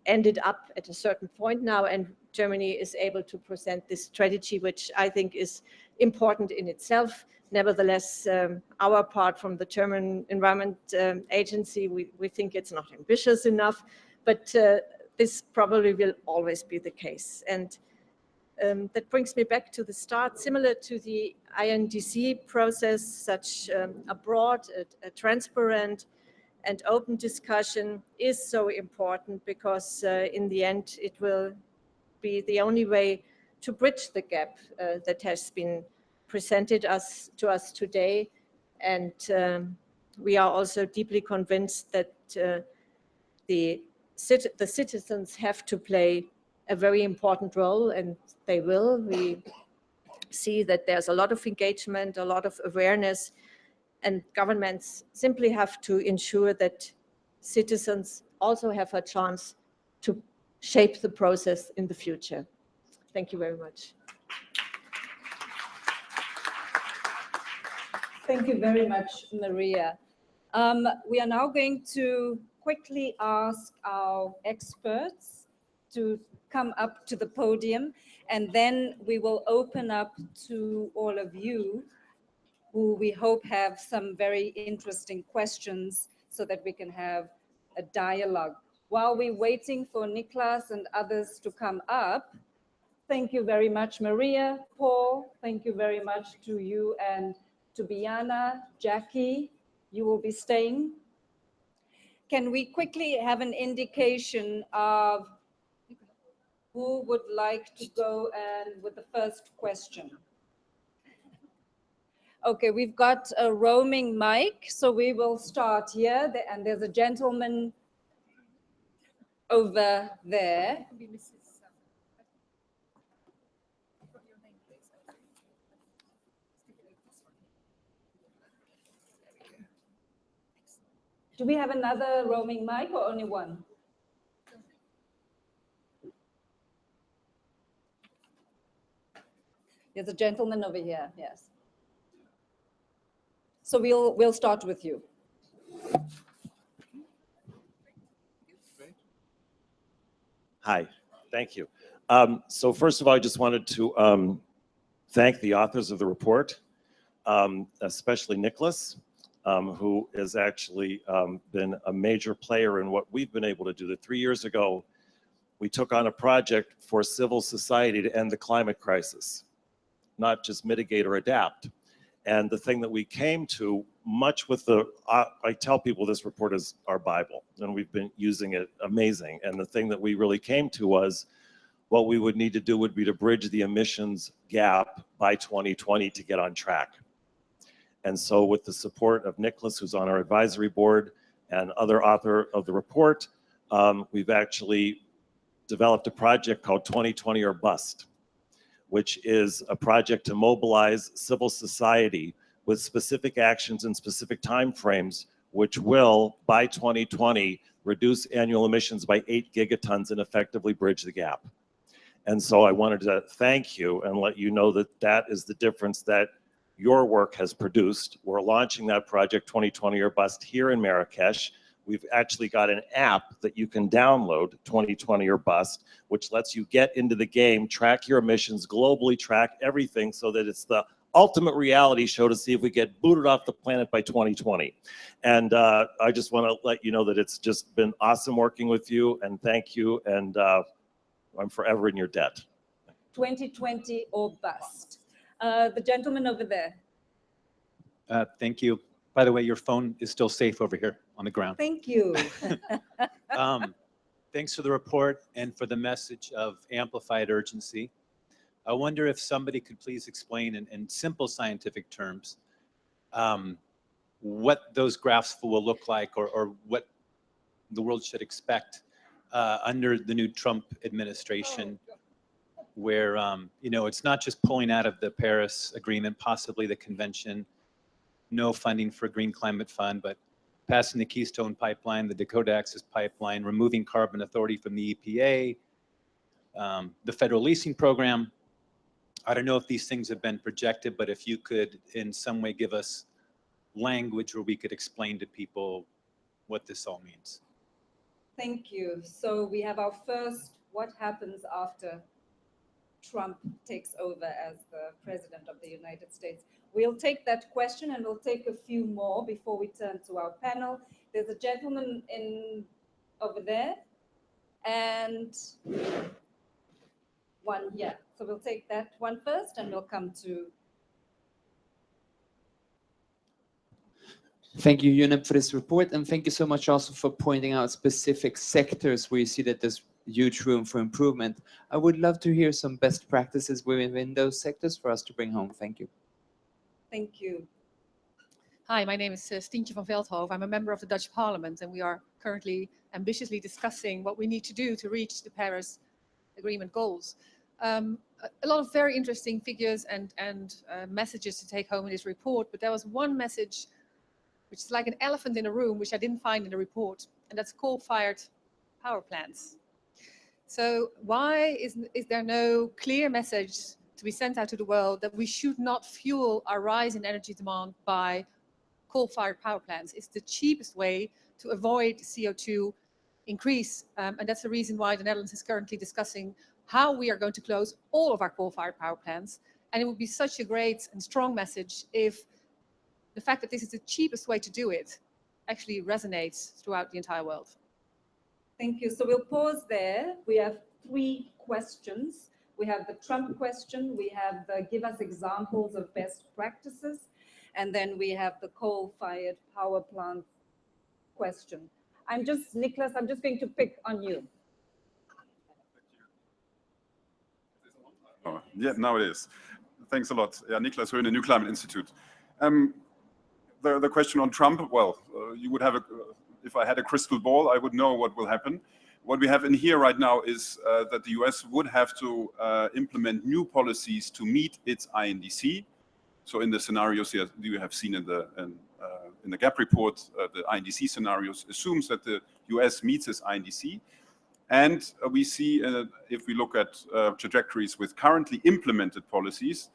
ended up at a certain point now, and Germany is able to present this strategy, which I think is important in itself. Nevertheless, our part from the German Environment Agency, we think it's not ambitious enough, but this probably will always be the case. And that brings me back to the start. Similar to the INDC process, such a broad, a transparent and open discussion is so important, because in the end it will be the only way to bridge the gap that has been presented to us today. And we are also deeply convinced that the citizens have to play a very important role, and they will. We see that there's a lot of engagement, a lot of awareness, and governments simply have to ensure that citizens also have a chance to shape the process in the future. Thank you very much. Thank you very much, Maria. We are now going to quickly ask our experts to come up to the podium, and then we will open up to all of you who we hope have some very interesting questions so that we can have a dialogue. While we're waiting for Niklas and others to come up, thank you very much, Maria, Paul, thank you very much to you and to Biana, Jackie, you will be staying. Can we quickly have an indication of who would like to go and with the first question? Okay, we've got a roaming mic, so we will start here. And there's a gentleman over there. Do we have another roaming mic or only one? There's a gentleman over here, yes. So we'll start with you. Hi, thank you. So first of all, I just wanted to thank the authors of the report, especially Niklas, who has actually been a major player in what we've been able to do. That 3 years ago, we took on a project for civil society to end the climate crisis, not just mitigate or adapt. And the thing that we came to, much with the, I tell people this report is our Bible, and we've been using it amazing. And the thing that we really came to was, what we would need to do would be to bridge the emissions gap by 2020 to get on track. And so with the support of Niklas, who's on our advisory board, and other author of the report, we've actually developed a project called 2020 or Bust, which is a project to mobilize civil society with specific actions and specific timeframes, which will, by 2020, reduce annual emissions by 8 gigatons and effectively bridge the gap. And so I wanted to thank you and let you know that that is the difference that your work has produced. We're launching that project 2020 or Bust here in Marrakesh. We've actually got an app that you can download, 2020 or Bust, which lets you get into the game, track your emissions, globally track everything, so that it's the ultimate reality show to see if we get booted off the planet by 2020. And I just want to let you know that it's just been awesome working with you, and thank you, and I'm forever in your debt. 2020 or Bust. The gentleman over there. Thank you. By the way, your phone is still safe over here on the ground. Thank you. Thanks for the report and for the message of amplified urgency. I wonder if somebody could please explain in simple scientific terms what those graphs will look like, or what the world should expect under the new Trump administration, where it's not just pulling out of the Paris Agreement, possibly the convention, no funding for Green Climate Fund, but passing the Keystone Pipeline, the Dakota Access Pipeline, removing Carbon Authority from the EPA, the federal leasing program. I don't know if these things have been projected, but if you could in some way give us language where we could explain to people what this all means. Thank you. So we have our first, what happens after Trump takes over as the President of the United States? We'll take that question and we'll take a few more before we turn to our panel. There's a gentleman over there and one here. So we'll take that one first and we'll come to. Thank you, UNEP, for this report, and thank you so much also for pointing out specific sectors where you see that there's huge room for improvement. I would love to hear some best practices within those sectors for us to bring home. Thank you. Thank you. Hi, my name is Stientje van Veldhoven. I'm a member of the Dutch Parliament, and we are currently ambitiously discussing what we need to do to reach the Paris Agreement goals. A lot of very interesting figures and messages to take home in this report, but there was one message which is like an elephant in a room, which I didn't find in the report, and that's coal-fired power plants. So why is there no clear message to be sent out to the world that we should not fuel our rise in energy demand by coal-fired power plants? It's the cheapest way to avoid CO2 increase, and that's the reason why the Netherlands is currently discussing how we are going to close all of our coal-fired power plants. And it would be such a great and strong message if the fact that this is the cheapest way to do it actually resonates throughout the entire world. Thank you. So we'll pause there. We have 3 questions. We have the Trump question, we have the give us examples of best practices, and then we have the coal-fired power plant question. Nicholas, I'm just going to pick on you. Oh, yeah, now it is. Thanks a lot. Yeah, Nicholas Höhne, New Climate Institute. The question on Trump, well, you would have if I had a crystal ball, I would know what will happen. What we have in here right now is that the US would have to implement new policies to meet its INDC. So in the scenarios here you have seen in the Gap report, the INDC scenarios assumes that the US meets its INDC. And we see, if we look at trajectories with currently implemented policies,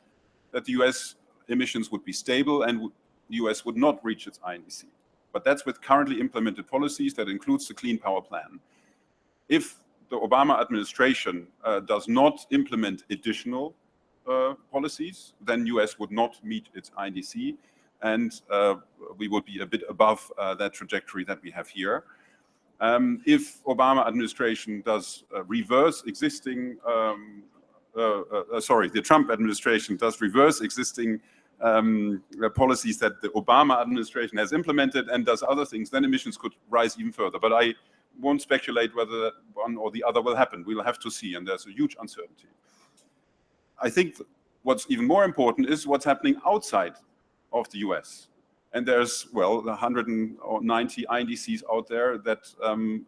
that the US emissions would be stable and the US would not reach its INDC. But that's with currently implemented policies. That includes the Clean Power Plan. If the Obama administration does not implement additional policies, then US would not meet its INDC, and we would be a bit above that trajectory that we have here. If Obama administration does reverse existing, the Trump administration does reverse existing policies that the Obama administration has implemented and does other things, then emissions could rise even further. But I won't speculate whether one or the other will happen. We'll have to see, and there's a huge uncertainty. I think what's even more important is what's happening outside of the US. And there's, well, 190 INDCs out there that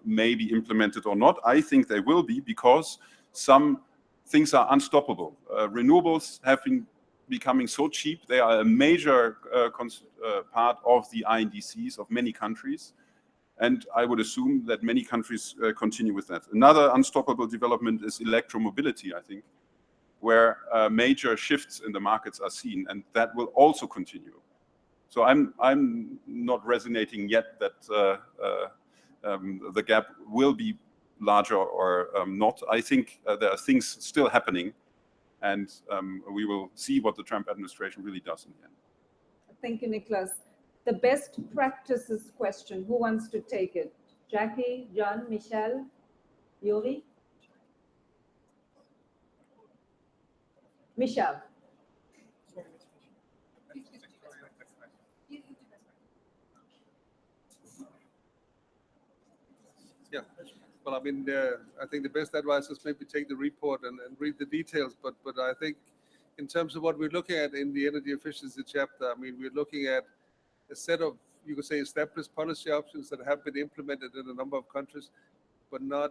may be implemented or not. I think they will be, because some things are unstoppable. Renewables have been becoming so cheap. They are a major part of the INDCs of many countries. And I would assume that many countries continue with that. Another unstoppable development is electromobility, I think, where major shifts in the markets are seen, and that will also continue. So I'm not resonating yet that the gap will be larger or not. I think there are things still happening, and we will see what the Trump administration really does in the end. Thank you, Nicholas. The best practices question, who wants to take it? Jackie, John, Michelle, Yuri? Michelle. Yeah, well, I mean, I think the best advice is maybe take the report and read the details. But I think in terms of what we're looking at in the energy efficiency chapter, I mean, we're looking at a set of, you could say, established policy options that have been implemented in a number of countries, but not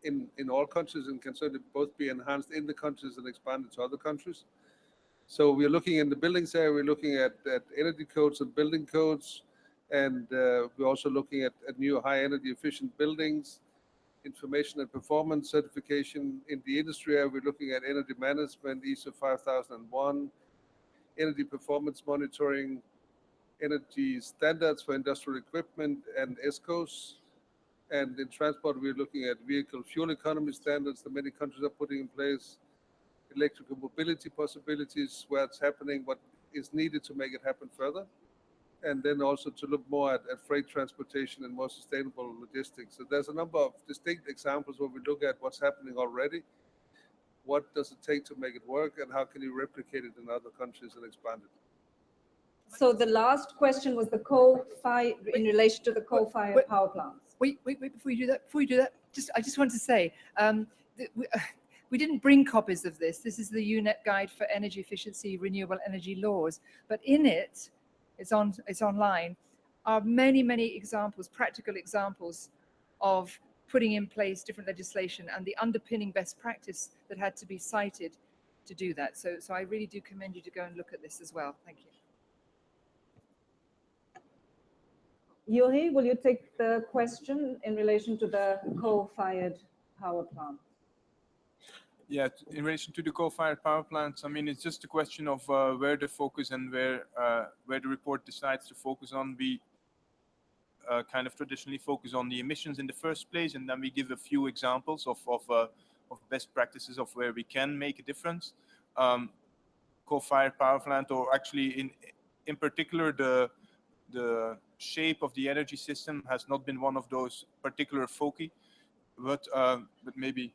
in all countries and can certainly both be enhanced in the countries and expanded to other countries. So we're looking in the buildings area, we're looking at energy codes and building codes, and we're also looking at new high energy efficient buildings, information and performance certification. In the industry area, we're looking at energy management, ISO 5001, energy performance monitoring, energy standards for industrial equipment and ESCOs. And in transport, we're looking at vehicle fuel economy standards that many countries are putting in place, electrical mobility possibilities, where it's happening, what is needed to make it happen further. And then also to look more at freight transportation and more sustainable logistics. So there's a number of distinct examples where we look at what's happening already, what does it take to make it work, and how can you replicate it in other countries and expand it. So the last question was the coal-fired, in relation to the coal-fired power plants. Wait, before you do that, I just want to say, we didn't bring copies of this. This is the UNEP Guide for Energy Efficiency, Renewable Energy Laws, but in it, it's online, are many examples, practical examples of putting in place different legislation and the underpinning best practice that had to be cited to do that. So I really do commend you to go and look at this as well. Thank you. Yuri, will you take the question in relation to the coal-fired power plant? Yeah, in relation to the coal-fired power plants, I mean, it's just a question of where the focus and where the report decides to focus on. We kind of traditionally focus on the emissions in the first place, and then we give a few examples of best practices of where we can make a difference. Coal-fired power plant, or actually in particular the shape of the energy system has not been one of those particular foci, but maybe.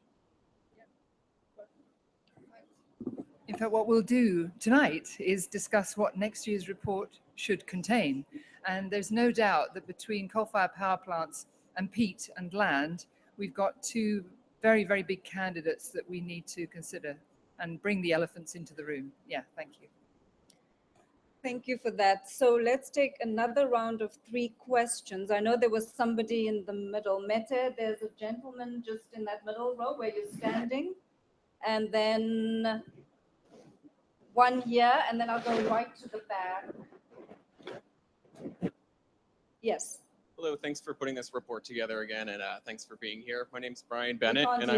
In fact, what we'll do tonight is discuss what next year's report should contain. And there's no doubt that between coal-fired power plants and peat and land, we've got two very big candidates that we need to consider and bring the elephants into the room. Yeah, thank you. Thank you for that. So let's take another round of 3 questions. I know there was somebody in the middle. Mete, there's a gentleman just in that middle row where you're standing. And then one here, and then I'll go right to the back. Yes. Hello, thanks for putting this report together again, and thanks for being here. My name's Brian Bennett, and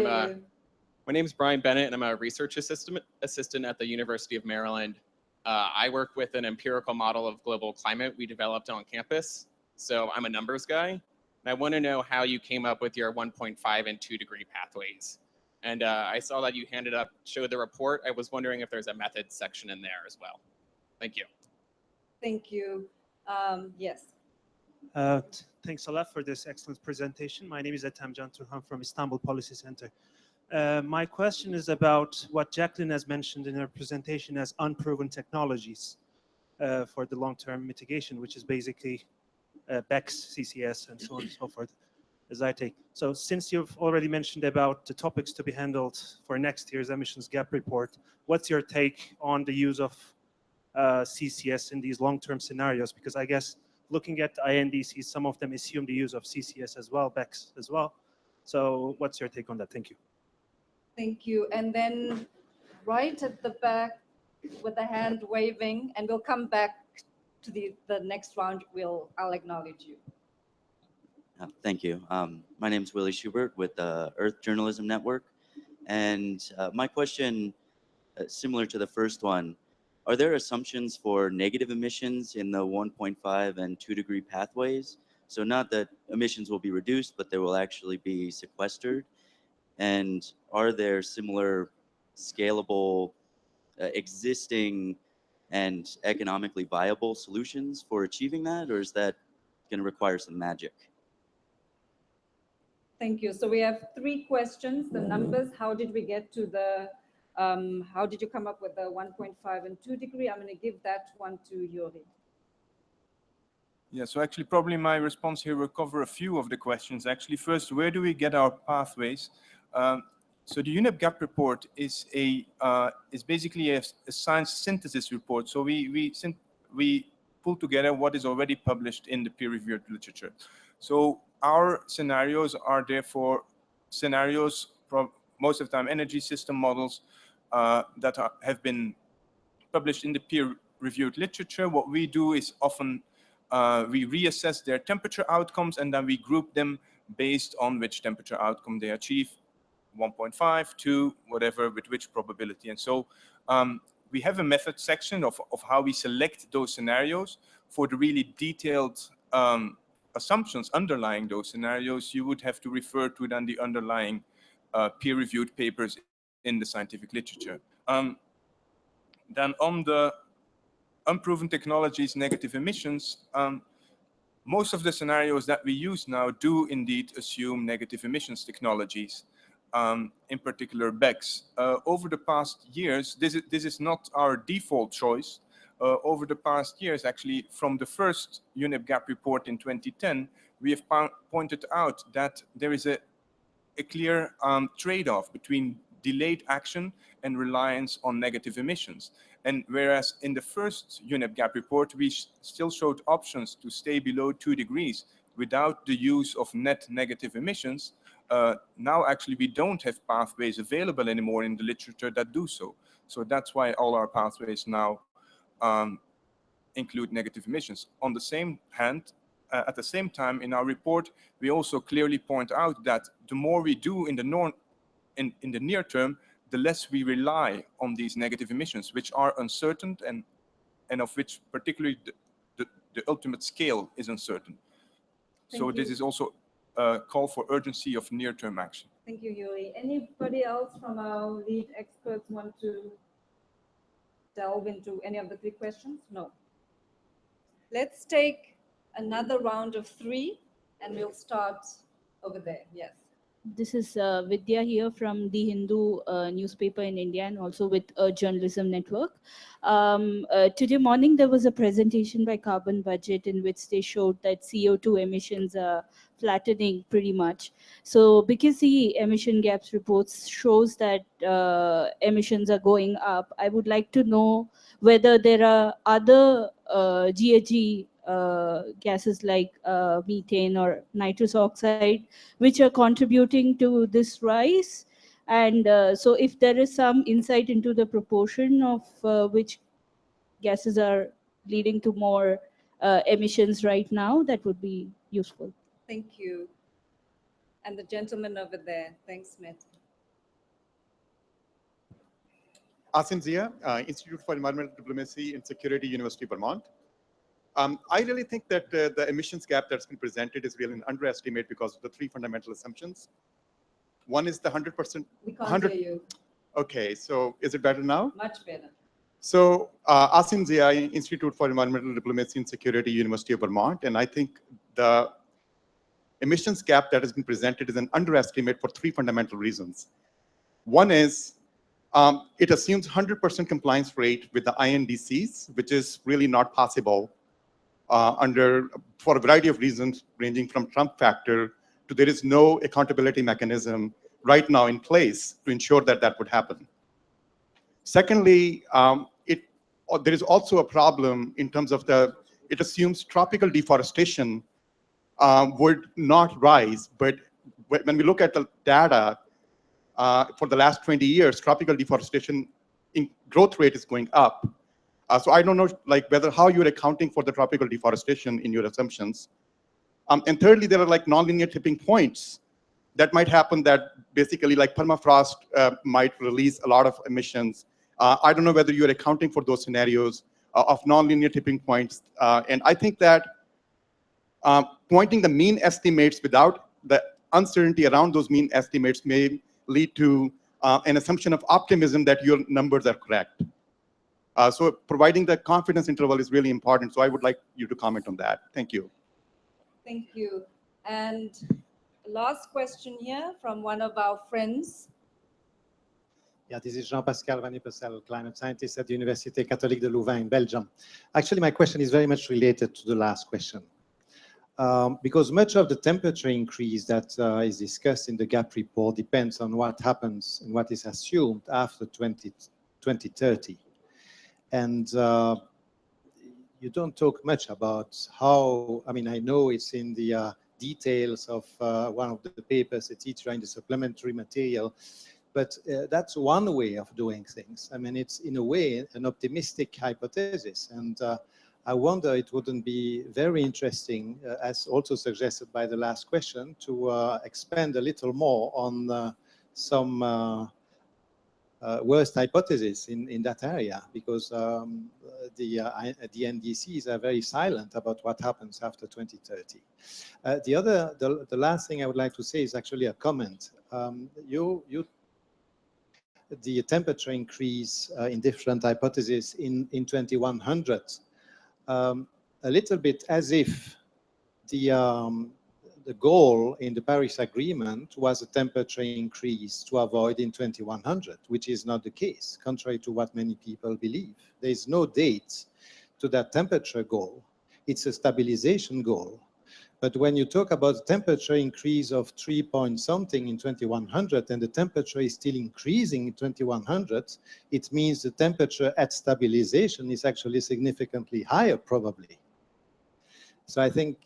I'm a research assistant at the University of Maryland. I work with an empirical model of global climate we developed on campus. So I'm a numbers guy, and I want to know how you came up with your 1.5 and 2 degree pathways. And I saw that you showed the report. I was wondering if there's a methods section in there as well. Thank you. Thank you. Yes. Thanks a lot for this excellent presentation. My name is Ethem Can Turhan from Istanbul Policy Center. My question is about what Jacqueline has mentioned in her presentation as unproven technologies for the long-term mitigation, which is basically BECS, CCS, and so on and so forth, as I take. So since you've already mentioned about the topics to be handled for next year's emissions gap report, what's your take on the use of CCS in these long-term scenarios? Because I guess looking at INDC, some of them assume the use of CCS as well, BECS as well. So what's your take on that? Thank you. Thank you. And then right at the back with the hand waving, and we'll come back to the next round. I'll acknowledge you. Thank you. My name is Willie Schubert with the Earth Journalism Network. And my question, similar to the first one, are there assumptions for negative emissions in the 1.5 and 2 degree pathways? So not that emissions will be reduced, but they will actually be sequestered. And are there similar scalable, existing and economically viable solutions for achieving that? Or is that going to require some magic? Thank you. So we have 3 questions. The numbers, how did we get to the, how did you come up with the 1.5 and 2 degree? I'm going to give that one to Yuri. Yeah, so actually probably my response here will cover a few of the questions. Actually, first, where do we get our pathways? So the UNEP Gap Report is basically a science synthesis report. So we pull together what is already published in the peer-reviewed literature. So our scenarios are therefore scenarios, most of the time energy system models that have been published in the peer-reviewed literature. What we do is often we reassess their temperature outcomes, and then we group them based on which temperature outcome they achieve, 1.5, 2, whatever, with which probability. And so we have a method section of how we select those scenarios. For the really detailed assumptions underlying those scenarios, you would have to refer to then the underlying peer-reviewed papers in the scientific literature. Then on the unproven technologies, negative emissions, most of the scenarios that we use now do indeed assume negative emissions technologies, in particular BECCS. Over the past years, this is not our default choice. Over the past years, actually, from the first UNEP Gap Report in 2010, we have pointed out that there is a clear trade-off between delayed action and reliance on negative emissions. And whereas in the first UNEP Gap Report, we still showed options to stay below 2 degrees without the use of net negative emissions, now actually we don't have pathways available anymore in the literature that do so. So that's why all our pathways now include negative emissions. On the same hand, at the same time, in our report, we also clearly point out that the more we do in the near term, the less we rely on these negative emissions, which are uncertain and of which particularly the ultimate scale is uncertain. So this is also a call for urgency of near-term action. Thank you, Yuri. Anybody else from our lead experts want to delve into any of the 3 questions? No. Let's take another round of 3 and we'll start over there. Yes. This is Vidya here from the Hindu newspaper in India and also with Journalism Network. Today morning, there was a presentation by Carbon Budget in which they showed that CO2 emissions are flattening pretty much. So because the emission gaps reports shows that emissions are going up, I would like to know whether there are other GHG gases like methane or nitrous oxide, which are contributing to this rise. And so if there is some insight into the proportion of which gases are leading to more emissions right now, that would be useful. Thank you. And the gentleman over there. Thanks, Matt. Asim Zia, Institute for Environmental Diplomacy and Security, University of Vermont. I really think that the emissions gap that's been presented is really an underestimate because of the 3 fundamental assumptions. One is the 100%. We can't hear you. Okay, so is it better now? Much better. So Asim Zia, Institute for Environmental Diplomacy and Security, University of Vermont, and I think the emissions gap that has been presented is an underestimate for 3 fundamental reasons. One is it assumes 100% compliance rate with the INDCs, which is really not possible for a variety of reasons, ranging from Trump factor to there is no accountability mechanism right now in place to ensure that that would happen. Secondly, there is also a problem in terms of it assumes tropical deforestation would not rise, but when we look at the data for the last 20 years, tropical deforestation growth rate is going up. So I don't know how you're accounting for the tropical deforestation in your assumptions. And thirdly, there are nonlinear tipping points that might happen that basically permafrost might release a lot of emissions. I don't know whether you're accounting for those scenarios of nonlinear tipping points. And I think that pointing the mean estimates without the uncertainty around those mean estimates may lead to an assumption of optimism that your numbers are correct. So providing the confidence interval is really important. So I would like you to comment on that. Thank you. Thank you. And last question here from one of our friends. Yeah, this is Jean-Pascal Vanipesel, climate scientist at the Université Catholique de Louvain in Belgium. Actually, my question is very much related to the last question. Because much of the temperature increase that is discussed in the GAP report depends on what happens and what is assumed after 2030. And you don't talk much about how, I mean, I know it's in the details of one of the papers, etc., in the supplementary material. But that's one way of doing things. I mean, it's in a way an optimistic hypothesis. And I wonder it wouldn't be very interesting, as also suggested by the last question, to expand a little more on some worst hypothesis in that area, because the NDCs are very silent about what happens after 2030. The last thing I would like to say is actually a comment. The temperature increase in different hypotheses in 2100, a little bit as if the goal in the Paris Agreement was a temperature increase to avoid in 2100, which is not the case, contrary to what many people believe. There is no date to that temperature goal. It's a stabilization goal. But when you talk about a temperature increase of 3 point something in 2100 and the temperature is still increasing in 2100, it means the temperature at stabilization is actually significantly higher, probably. So I think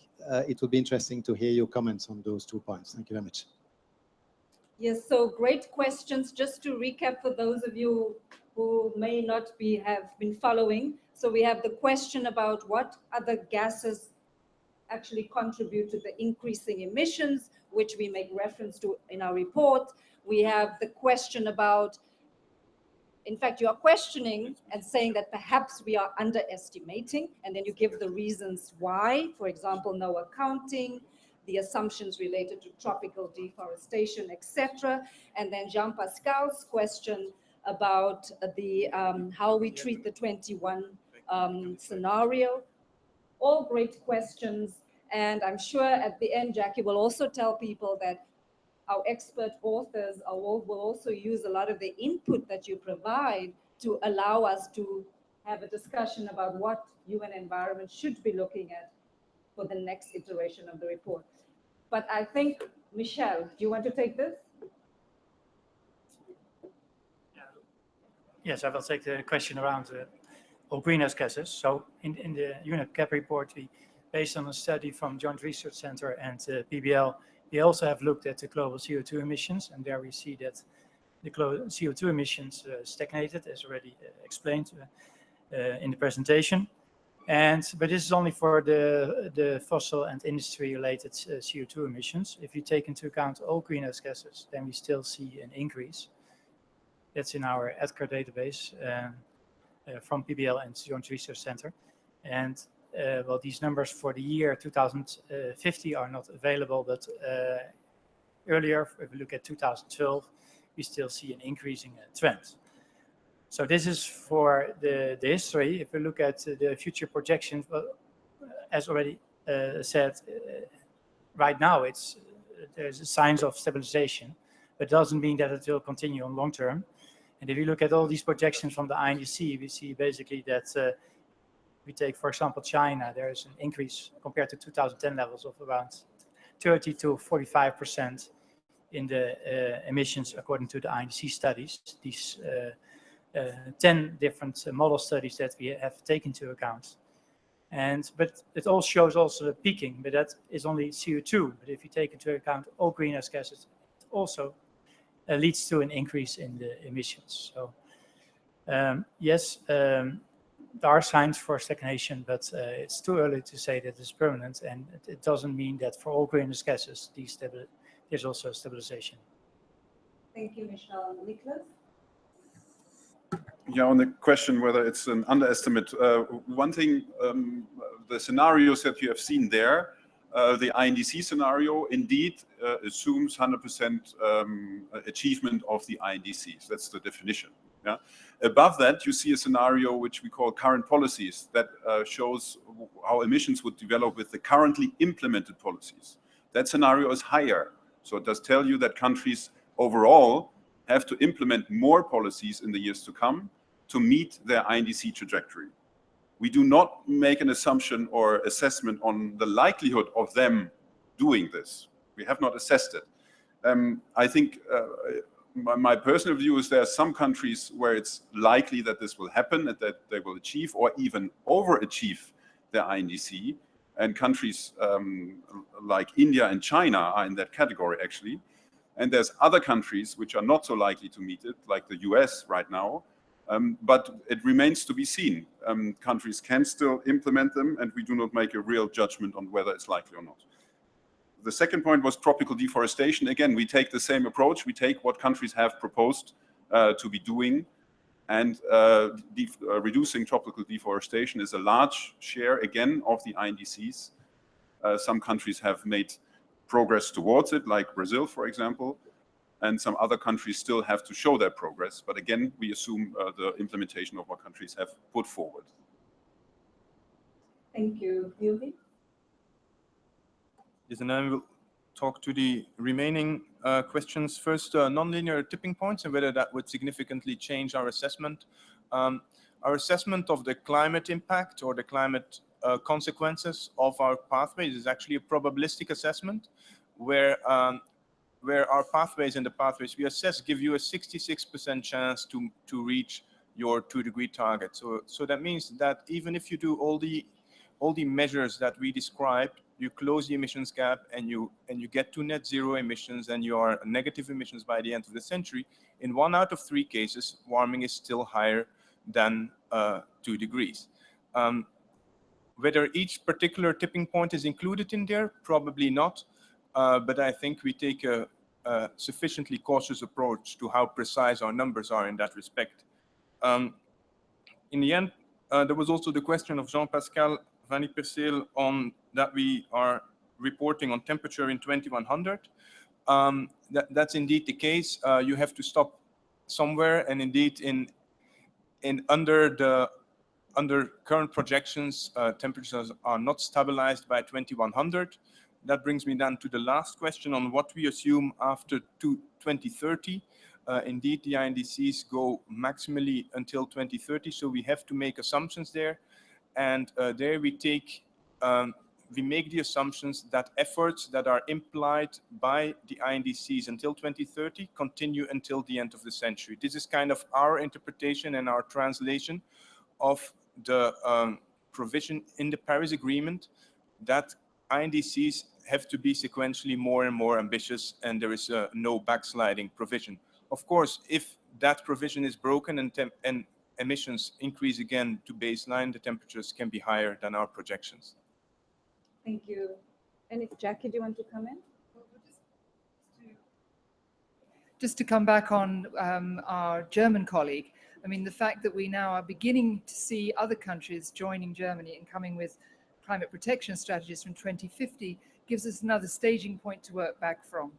it would be interesting to hear your comments on those 2 points. Thank you very much. Yes, so great questions. Just to recap for those of you who may not have been following. So we have the question about what other gases actually contribute to the increasing emissions, which we make reference to in our report. We have the question about, in fact, you are questioning and saying that perhaps we are underestimating, and then you give the reasons why, for example, no accounting, the assumptions related to tropical deforestation, etc. And then Jean-Pascal's question about the how we treat the 21 scenario. All great questions. And I'm sure at the end, Jackie will also tell people that our expert authors will also use a lot of the input that you provide to allow us to have a discussion about what UN Environment should be looking at for the next iteration of the report. But I think, Michelle, do you want to take this? Yes, I will take the question around all greenhouse gases. So in the UNEP Gap Report, based on a study from Joint Research Center and PBL, we also have looked at the global CO2 emissions, and there we see that the CO2 emissions stagnated, as already explained in the presentation. But this is only for the fossil and industry-related CO2 emissions. If you take into account all greenhouse gases, then we still see an increase. That's in our EDGAR database from PBL and Joint Research Center. And well, these numbers for the year 2050 are not available, but earlier, if we look at 2012, we still see an increasing trend. So this is for the history. If we look at the future projections, well, as already said, right now there's signs of stabilization, but it doesn't mean that it will continue on long term. And if you look at all these projections from the INDC, we see basically that we take, for example, China, there is an increase compared to 2010 levels of around 30 to 45% in the emissions according to the INDC studies. These 10 different model studies that we have taken into account. But it all shows also the peaking, but that is only CO2. But if you take into account all greenhouse gases, it also leads to an increase in the emissions. So yes, there are signs for stagnation, but it's too early to say that it's permanent, and it doesn't mean that for all greenhouse gases, there's also stabilization. Thank you, Michelle. Nicholas? Yeah, on the question whether it's an underestimate, one thing, the scenarios that you have seen there, the INDC scenario indeed assumes 100% achievement of the INDCs. That's the definition. Yeah. Above that, you see a scenario which we call current policies that shows how emissions would develop with the currently implemented policies. That scenario is higher. So it does tell you that countries overall have to implement more policies in the years to come to meet their INDC trajectory. We do not make an assumption or assessment on the likelihood of them doing this. We have not assessed it. I think my personal view is there are some countries where it's likely that this will happen, that they will achieve or even overachieve their INDC. And countries like India and China are in that category, actually. And there's other countries which are not so likely to meet it, like the US right now. But it remains to be seen. Countries can still implement them, and we do not make a real judgment on whether it's likely or not. The second point was tropical deforestation. Again, we take the same approach. We take what countries have proposed to be doing, and reducing tropical deforestation is a large share, again, of the INDCs. Some countries have made progress towards it, like Brazil, for example, and some other countries still have to show their progress. But again, we assume the implementation of what countries have put forward. Thank you. Yuri? Yes, and I will talk to the remaining questions. First, nonlinear tipping points and whether that would significantly change our assessment. Our assessment of the climate impact or the climate consequences of our pathways is actually a probabilistic assessment where our pathways and the pathways we assess give you a 66% chance to reach your 2-degree target. So that means that even if you do all the measures that we described, you close the emissions gap and you get to net zero emissions and you are negative emissions by the end of the century, in 1 out of 3 cases, warming is still higher than 2 degrees. Whether each particular tipping point is included in there, probably not. But I think we take a sufficiently cautious approach to how precise our numbers are in that respect. In the end, there was also the question of Jean-Pascal Van Yperseel on that we are reporting on temperature in 2100. That's indeed the case. You have to stop somewhere, and indeed under current projections, temperatures are not stabilized by 2100. That brings me then to the last question on what we assume after 2030. Indeed, the INDCs go maximally until 2030, so we have to make assumptions there. And there we make the assumptions that efforts that are implied by the INDCs until 2030 continue until the end of the century. This is kind of our interpretation and our translation of the provision in the Paris Agreement that INDCs have to be sequentially more and more ambitious, and there is no backsliding provision. Of course, if that provision is broken and emissions increase again to baseline, the temperatures can be higher than our projections. Thank you. And if Jackie, do you want to come in? Just to come back on our German colleague, I mean, the fact that we now are beginning to see other countries joining Germany and coming with climate protection strategies from 2050 gives us another staging point to work back from.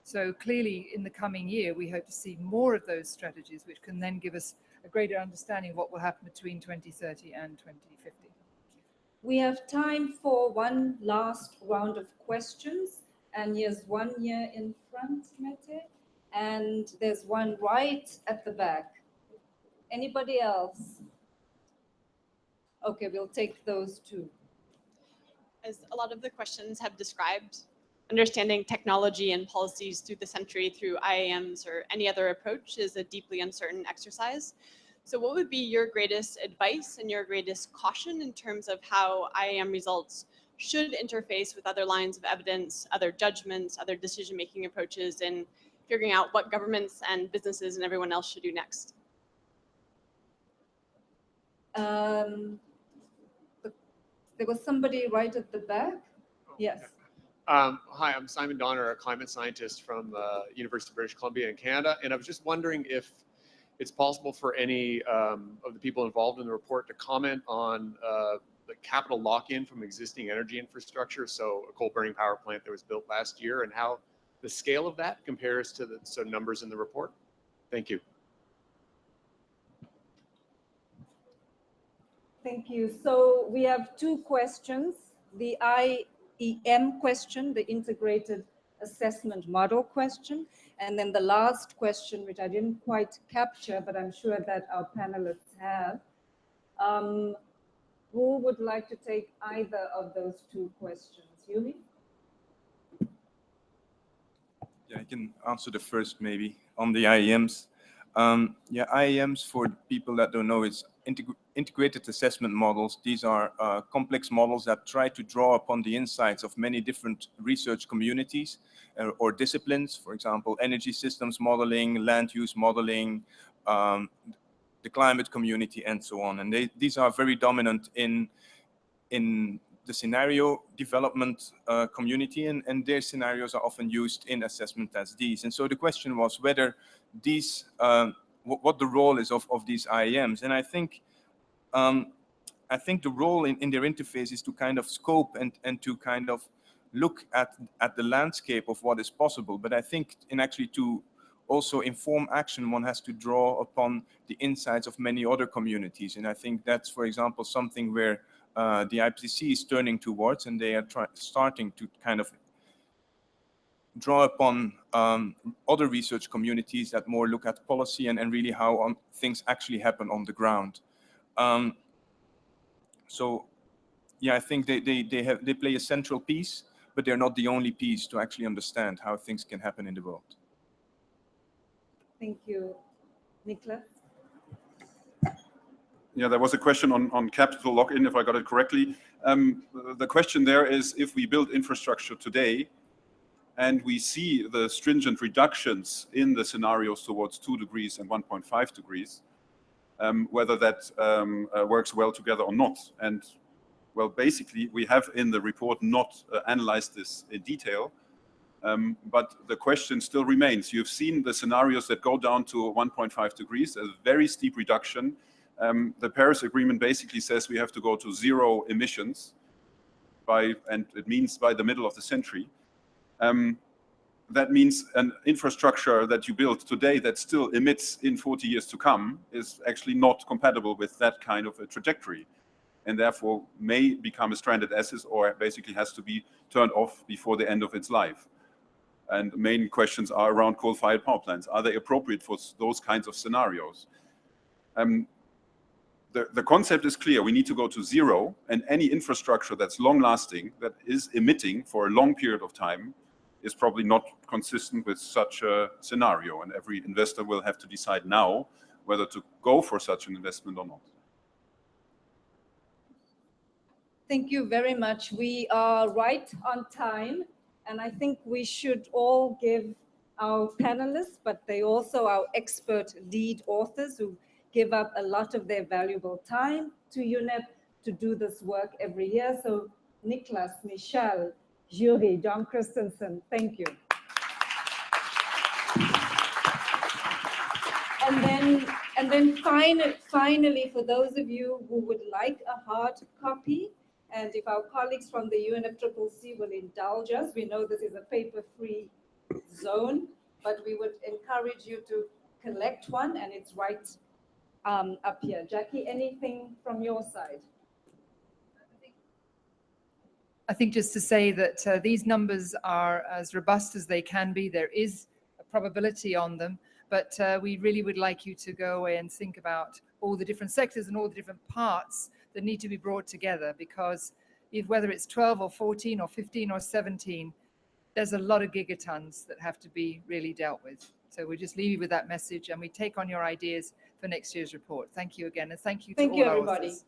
So clearly, in the coming year, we hope to see more of those strategies, which can then give us a greater understanding of what will happen between 2030 and 2050. We have time for one last round of questions. And here's one here in front, Mette, and there's one right at the back. Anybody else? Okay, we'll take those two. As a lot of the questions have described, understanding technology and policies through the century through IAMs or any other approach is a deeply uncertain exercise. So what would be your greatest advice and your greatest caution in terms of how IAM results should interface with other lines of evidence, other judgments, other decision-making approaches in figuring out what governments and businesses and everyone else should do next? There was somebody right at the back. Yes. Hi, I'm Simon Donner, a climate scientist from University of British Columbia in Canada, and I was just wondering if it's possible for any of the people involved in the report to comment on the capital lock-in from existing energy infrastructure, so a coal-burning power plant that was built last year, and how the scale of that compares to the numbers in the report. Thank you. Thank you. So we have two questions. The IEM question, the Integrated Assessment Model question, and then the last question, which I didn't quite capture, but I'm sure that our panelists have. Who would like to take either of those two questions? Yuri? Yeah, I can answer the first maybe on the IEMs. Yeah, IEMs, for people that don't know, is integrated assessment models. These are complex models that try to draw upon the insights of many different research communities or disciplines, for example, energy systems modeling, land use modeling, the climate community, and so on. And these are very dominant in the scenario development community, and their scenarios are often used in assessment as these. And so the question was whether these, what the role is of these IAMs. And I think the role in their interface is to kind of scope and to kind of look at the landscape of what is possible. But I think to also inform action, one has to draw upon the insights of many other communities. And I think that's, for example, something where the IPCC is turning towards, and they are starting to kind of draw upon other research communities that more look at policy and really how things actually happen on the ground. So yeah, I think they play a central piece, but they're not the only piece to actually understand how things can happen in the world. Thank you. Niklas? Yeah, there was a question on capital lock-in, if I got it correctly. The question there is, if we build infrastructure today and we see the stringent reductions in the scenarios towards 2 degrees and 1.5 degrees, whether that works well together or not. And well, basically, we have in the report not analyzed this in detail, but the question still remains. You've seen the scenarios that go down to 1.5 degrees, a very steep reduction. The Paris Agreement basically says we have to go to 0 emissions and it means by the middle of the century. That means an infrastructure that you build today that still emits in 40 years to come is actually not compatible with that kind of a trajectory, and therefore may become a stranded asset or basically has to be turned off before the end of its life. And the main questions are around coal-fired power plants. Are they appropriate for those kinds of scenarios? The concept is clear. We need to go to 0, and any infrastructure that's long-lasting, that is emitting for a long period of time, is probably not consistent with such a scenario. And every investor will have to decide now whether to go for such an investment or not. Thank you very much. We are right on time, and I think we should all give our panelists, but they also our expert lead authors who give up a lot of their valuable time to UNEP to do this work every year. So Niklas, Michelle, Jury, John Christensen, thank you. And then finally, for those of you who would like a hard copy, and if our colleagues from the UNFCCC will indulge us, we know this is a paper-free zone, but we would encourage you to collect one, and it's right up here. Jackie, anything from your side? I think just to say that these numbers are as robust as they can be. There is a probability on them, but we really would like you to go away and think about all the different sectors and all the different parts that need to be brought together, because whether it's 12 or 14 or 15 or 17, there's a lot of gigatons that have to be really dealt with. So we just leave you with that message, and we take on your ideas for next year's report. Thank you again, and thank you to all our everybody. authors.